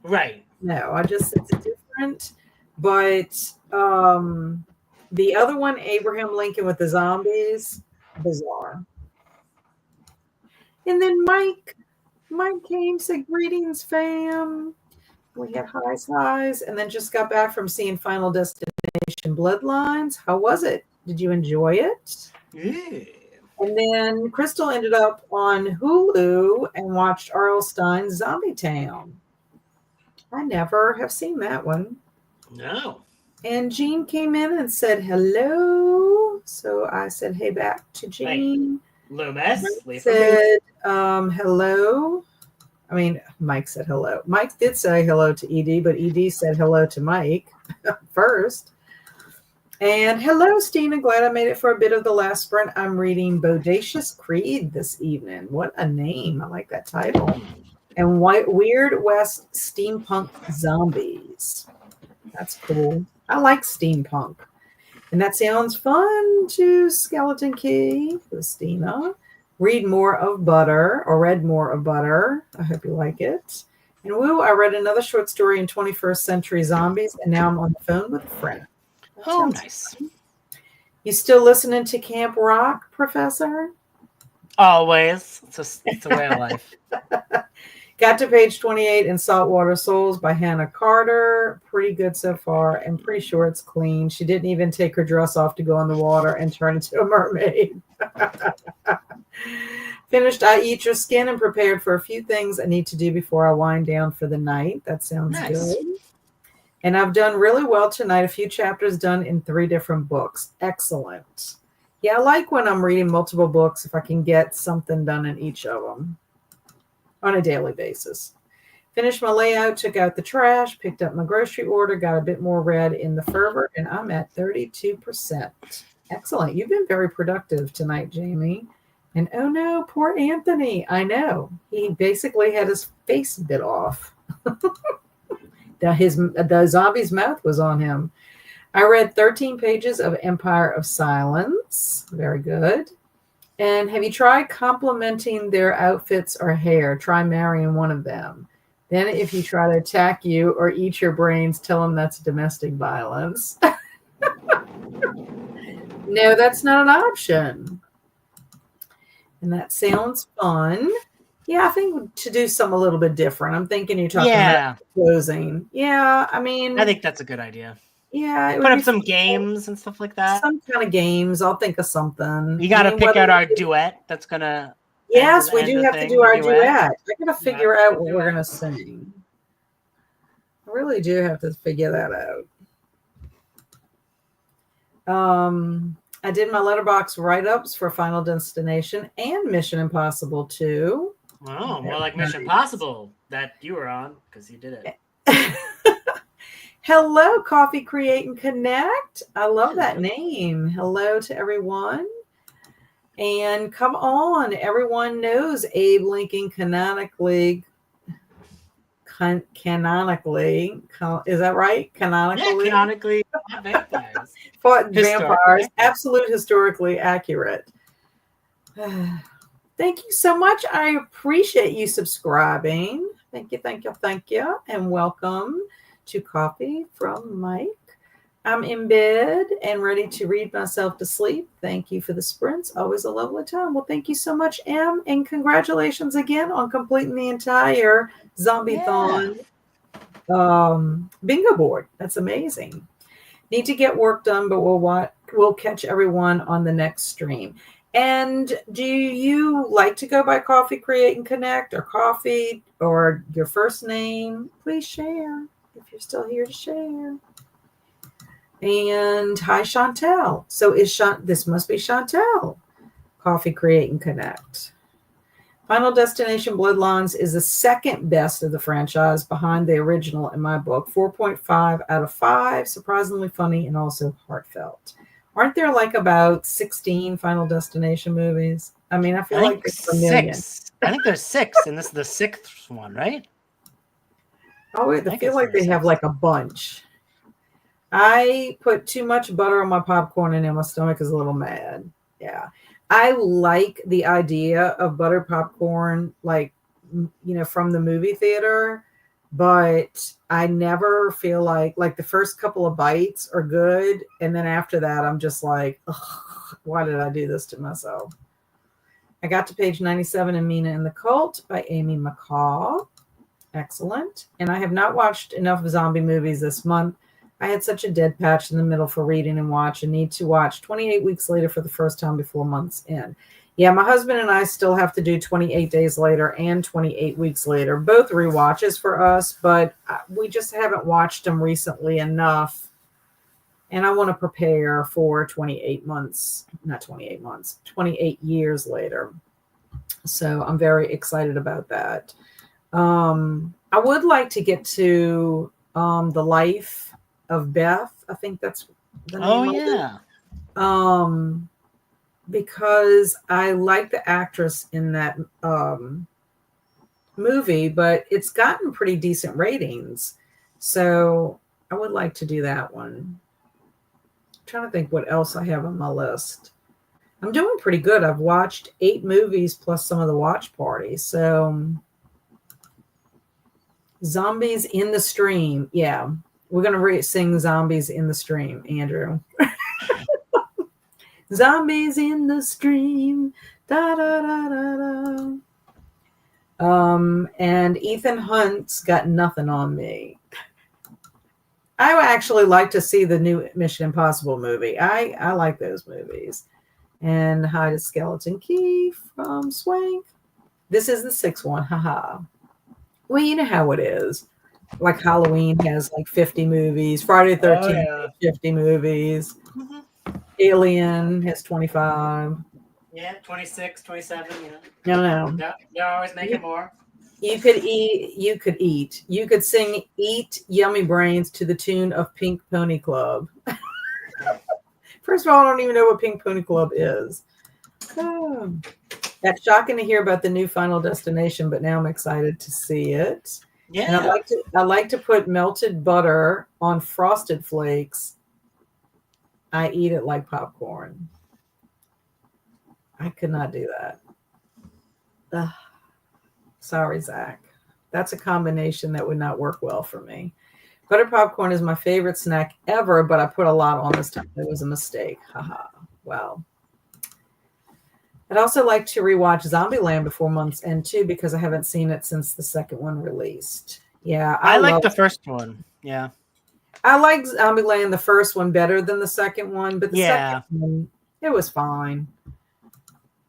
Right. No, it's different. But the other one, Abraham Lincoln with the zombies, bizarre. And then Mike came, said, greetings, fam. We had highs, and then just got back from seeing Final Destination Bloodlines. How was it? Did you enjoy it? Yeah. And then Crystal ended up on Hulu and watched R.L. Stein's Zombietown. I never have seen that one. No. And Jean came in and said hello. So I said hey back to Jean. Loomis. Mike said hello. I mean, Mike said hello. Mike did say hello to ED, but ED said hello to Mike first. And hello, Stina. Glad I made it for a bit of the last sprint. I'm reading Bodacious Creed this evening. What a name. I like that title. And Weird West Steampunk Zombies. That's cool. I like steampunk. And that sounds fun to Skeleton Key, Christina. Read more of Butter, or read more of Butter. I hope you like it. And woo, I read another short story in 21st Century Zombies, and now I'm on the phone with a friend. Oh, nice. Fun. You still listening to Camp Rock, Professor? Always. It's a way of life. Got to page 28 in Saltwater Souls by Hannah Carter. Pretty good so far. I'm pretty sure it's clean. She didn't even take her dress off to go in the water and turn into a mermaid. Finished I Eat Your Skin and prepared for a few things I need to do before I wind down for the night. That sounds good. And I've done really well tonight. A few chapters done in 3 different books. Excellent. Yeah, I like when I'm reading multiple books if I can get something done in each of them on a daily basis. Finished my layout, took out the trash, picked up my grocery order, got a bit more read in the fervor, and I'm at 32%. Excellent. You've been very productive tonight, Jamie. And oh no, poor Anthony. I know. He basically had his face bit off. The zombie's mouth was on him. I read 13 pages of Empire of Silence. Very good. And have you tried complimenting their outfits or hair? Try marrying one of them. Then if he try to attack you or eat your brains, tell him that's domestic violence. No, that's not an option. And that sounds fun. Yeah, I think to do something a little bit different. I'm thinking you're talking about closing. Yeah, I mean. I think that's a good idea. Yeah. Put up some games and stuff like that. Some kind of games. I'll think of something. You got to pick out our duet. That's going to. Yes, we do have to do our duet. I got to figure out what we're going to sing. I really do have to figure that out. I did my letterbox write-ups for Final Destination and Mission Impossible 2. Oh, more like Mission Impossible that you were on because you did it. Hello, Coffee Create and Connect. I love that name. Hello to everyone. And come on, everyone knows Abe Lincoln canonically. Is that right? Canonically? Yeah, canonically. Vampires. Fought vampires. Absolute historically accurate. Thank you so much. I appreciate you subscribing. Thank you. And welcome to Coffee from Mike. I'm in bed and ready to read myself to sleep. Thank you for the sprints. Always a lovely time. Well, thank you so much, Em. And congratulations again on completing the entire Zombiethon bingo board. That's amazing. Need to get work done, but we'll catch everyone on the next stream. And do you like to go by Coffee Create and Connect or Coffee or your first name? Please share if you're still here to share. And hi, Chantel. So this must be Chantel. Coffee Create and Connect. Final Destination Bloodlines is the second best of the franchise behind the original in my book. 4.5 out of 5. Surprisingly funny and also heartfelt. Aren't there like about 16 Final Destination movies? I mean, I feel like there's a million. 6. I think there's 6, and this is the 6th one, right? Oh, I feel like they have like a bunch. I put too much butter on my popcorn and my stomach is a little mad. Yeah. I like the idea of butter popcorn, like, from the movie theater, but I never feel like the first couple of bites are good. And then after that, I'm just like, why did I do this to myself? I got to page 97 in Mina and the Cult by Amy McCaw. Excellent. And I have not watched enough zombie movies this month. I had such a dead patch in the middle for reading and watch and need to watch 28 Weeks Later for the first time before month's end. Yeah, my husband and I still have to do 28 Days Later and 28 Weeks Later, both rewatches for us, but we just haven't watched them recently enough And I want to prepare for 28 months, not 28 months, 28 years later. So I'm very excited about that. I would like to get to The Life of Beth. I think that's the name of it. Because I like the actress in that movie, but it's gotten pretty decent ratings. So I would like to do that one. I'm trying to think what else I have on my list. I'm doing pretty good. I've watched 8 movies plus some of the watch parties. So Zombies in the Stream. Yeah, we're going to sing Zombies in the Stream, Andrew. Zombies in the Stream. Da, da, da, da, da. And Ethan Hunt's Got Nothing on Me. I would actually like to see the new Mission Impossible movie. I like those movies. And Hi to Skeleton Key from Swank. This is the 6th one. Haha. Well, you know how it is. Like Halloween has like 50 movies. Friday the 13th has 50 movies. Mm-hmm. Alien has 25. Yeah, 26, 27. No. They're always making more. You could eat. You could sing Eat Yummy Brains to the tune of Pink Pony Club. First of all, I don't even know what Pink Pony Club is. Oh. That's shocking to hear about the new Final Destination, but now I'm excited to see it. Yeah. And I like to put melted butter on Frosted Flakes. I eat it like popcorn. I could not do that. Ugh. Sorry, Zach. That's a combination that would not work well for me. Butter popcorn is my favorite snack ever, but I put a lot on this time. It was a mistake. Haha. Well. I'd also like to rewatch Zombieland before month's end too, because I haven't seen it since the second one released. Yeah. I like the first one. Yeah. I like Zombieland, the first one, better than the second one, but the second one, it was fine.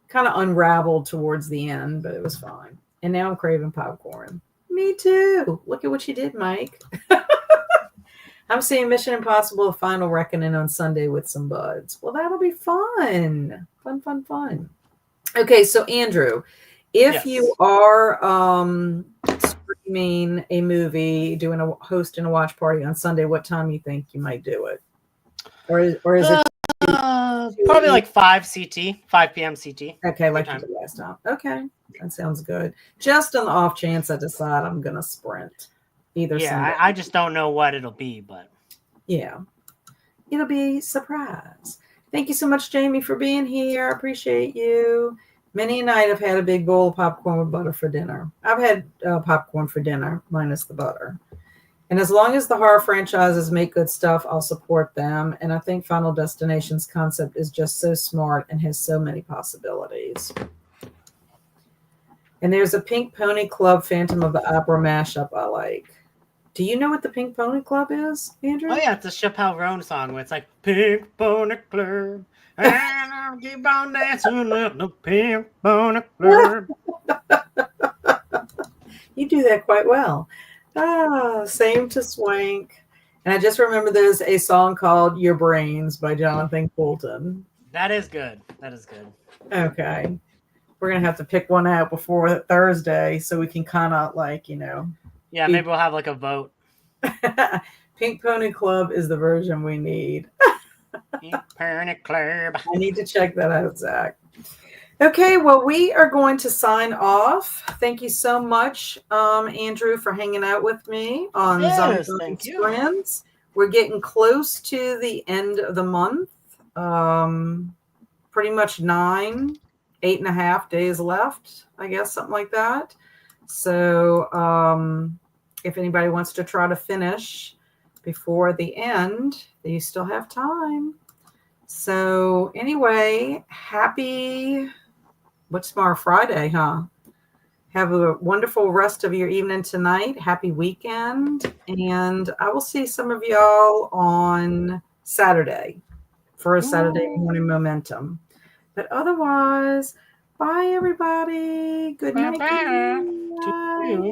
Kind of unraveled towards the end, but it was fine. And now I'm craving popcorn. Me too. Look at what you did, Mike. I'm seeing Mission Impossible: The Final Reckoning on Sunday with some buds. Well, that'll be fun. Fun. Okay, so Andrew, if you are streaming a movie, hosting a watch party on Sunday, what time you think you might do it? Or is it probably like 5 p.m. CT. Okay, like you did last time. Okay, that sounds good. Just on the off chance I decide I'm gonna sprint either. Yeah, I just don't know what it'll be, but yeah, it'll be a surprise. Thank you so much, Jamie, for being here. I appreciate you. Many a night I've had a big bowl of popcorn with butter for dinner. I've had popcorn for dinner minus the butter. And as long as the horror franchises make good stuff, I'll support them. And I think Final Destination's concept is just so smart and has so many possibilities. And there's a Pink Pony Club Phantom of the Opera mashup I like. Do you know what the Pink Pony Club is, Andrew? Oh, yeah, it's a Chappelle Roan song where it's like, Pink Pony Club, and I'll keep on dancing at the Pink Pony Club. You do that quite well. Same to Swank. And I just remember there's a song called Your Brains by Jonathan Coulton. That is good. Okay. We're going to have to pick one out before Thursday so we can kind of Yeah, maybe we'll have like a vote. Pink Pony Club is the version we need. Pink Pony Club. I need to check that out, Zach. Okay, well, we are going to sign off. Thank you so much, Andrew, for hanging out with me on Zombiethon Sprints. We're getting close to the end of the month. Pretty much 8.5 days left, I guess, something like that. So if anybody wants to try to finish before the end, you still have time. So anyway, what's tomorrow? Friday, huh? Have a wonderful rest of your evening tonight. Happy weekend. And I will see some of y'all on Saturday for a Saturday morning momentum. But otherwise, bye, everybody. Good night. Bye.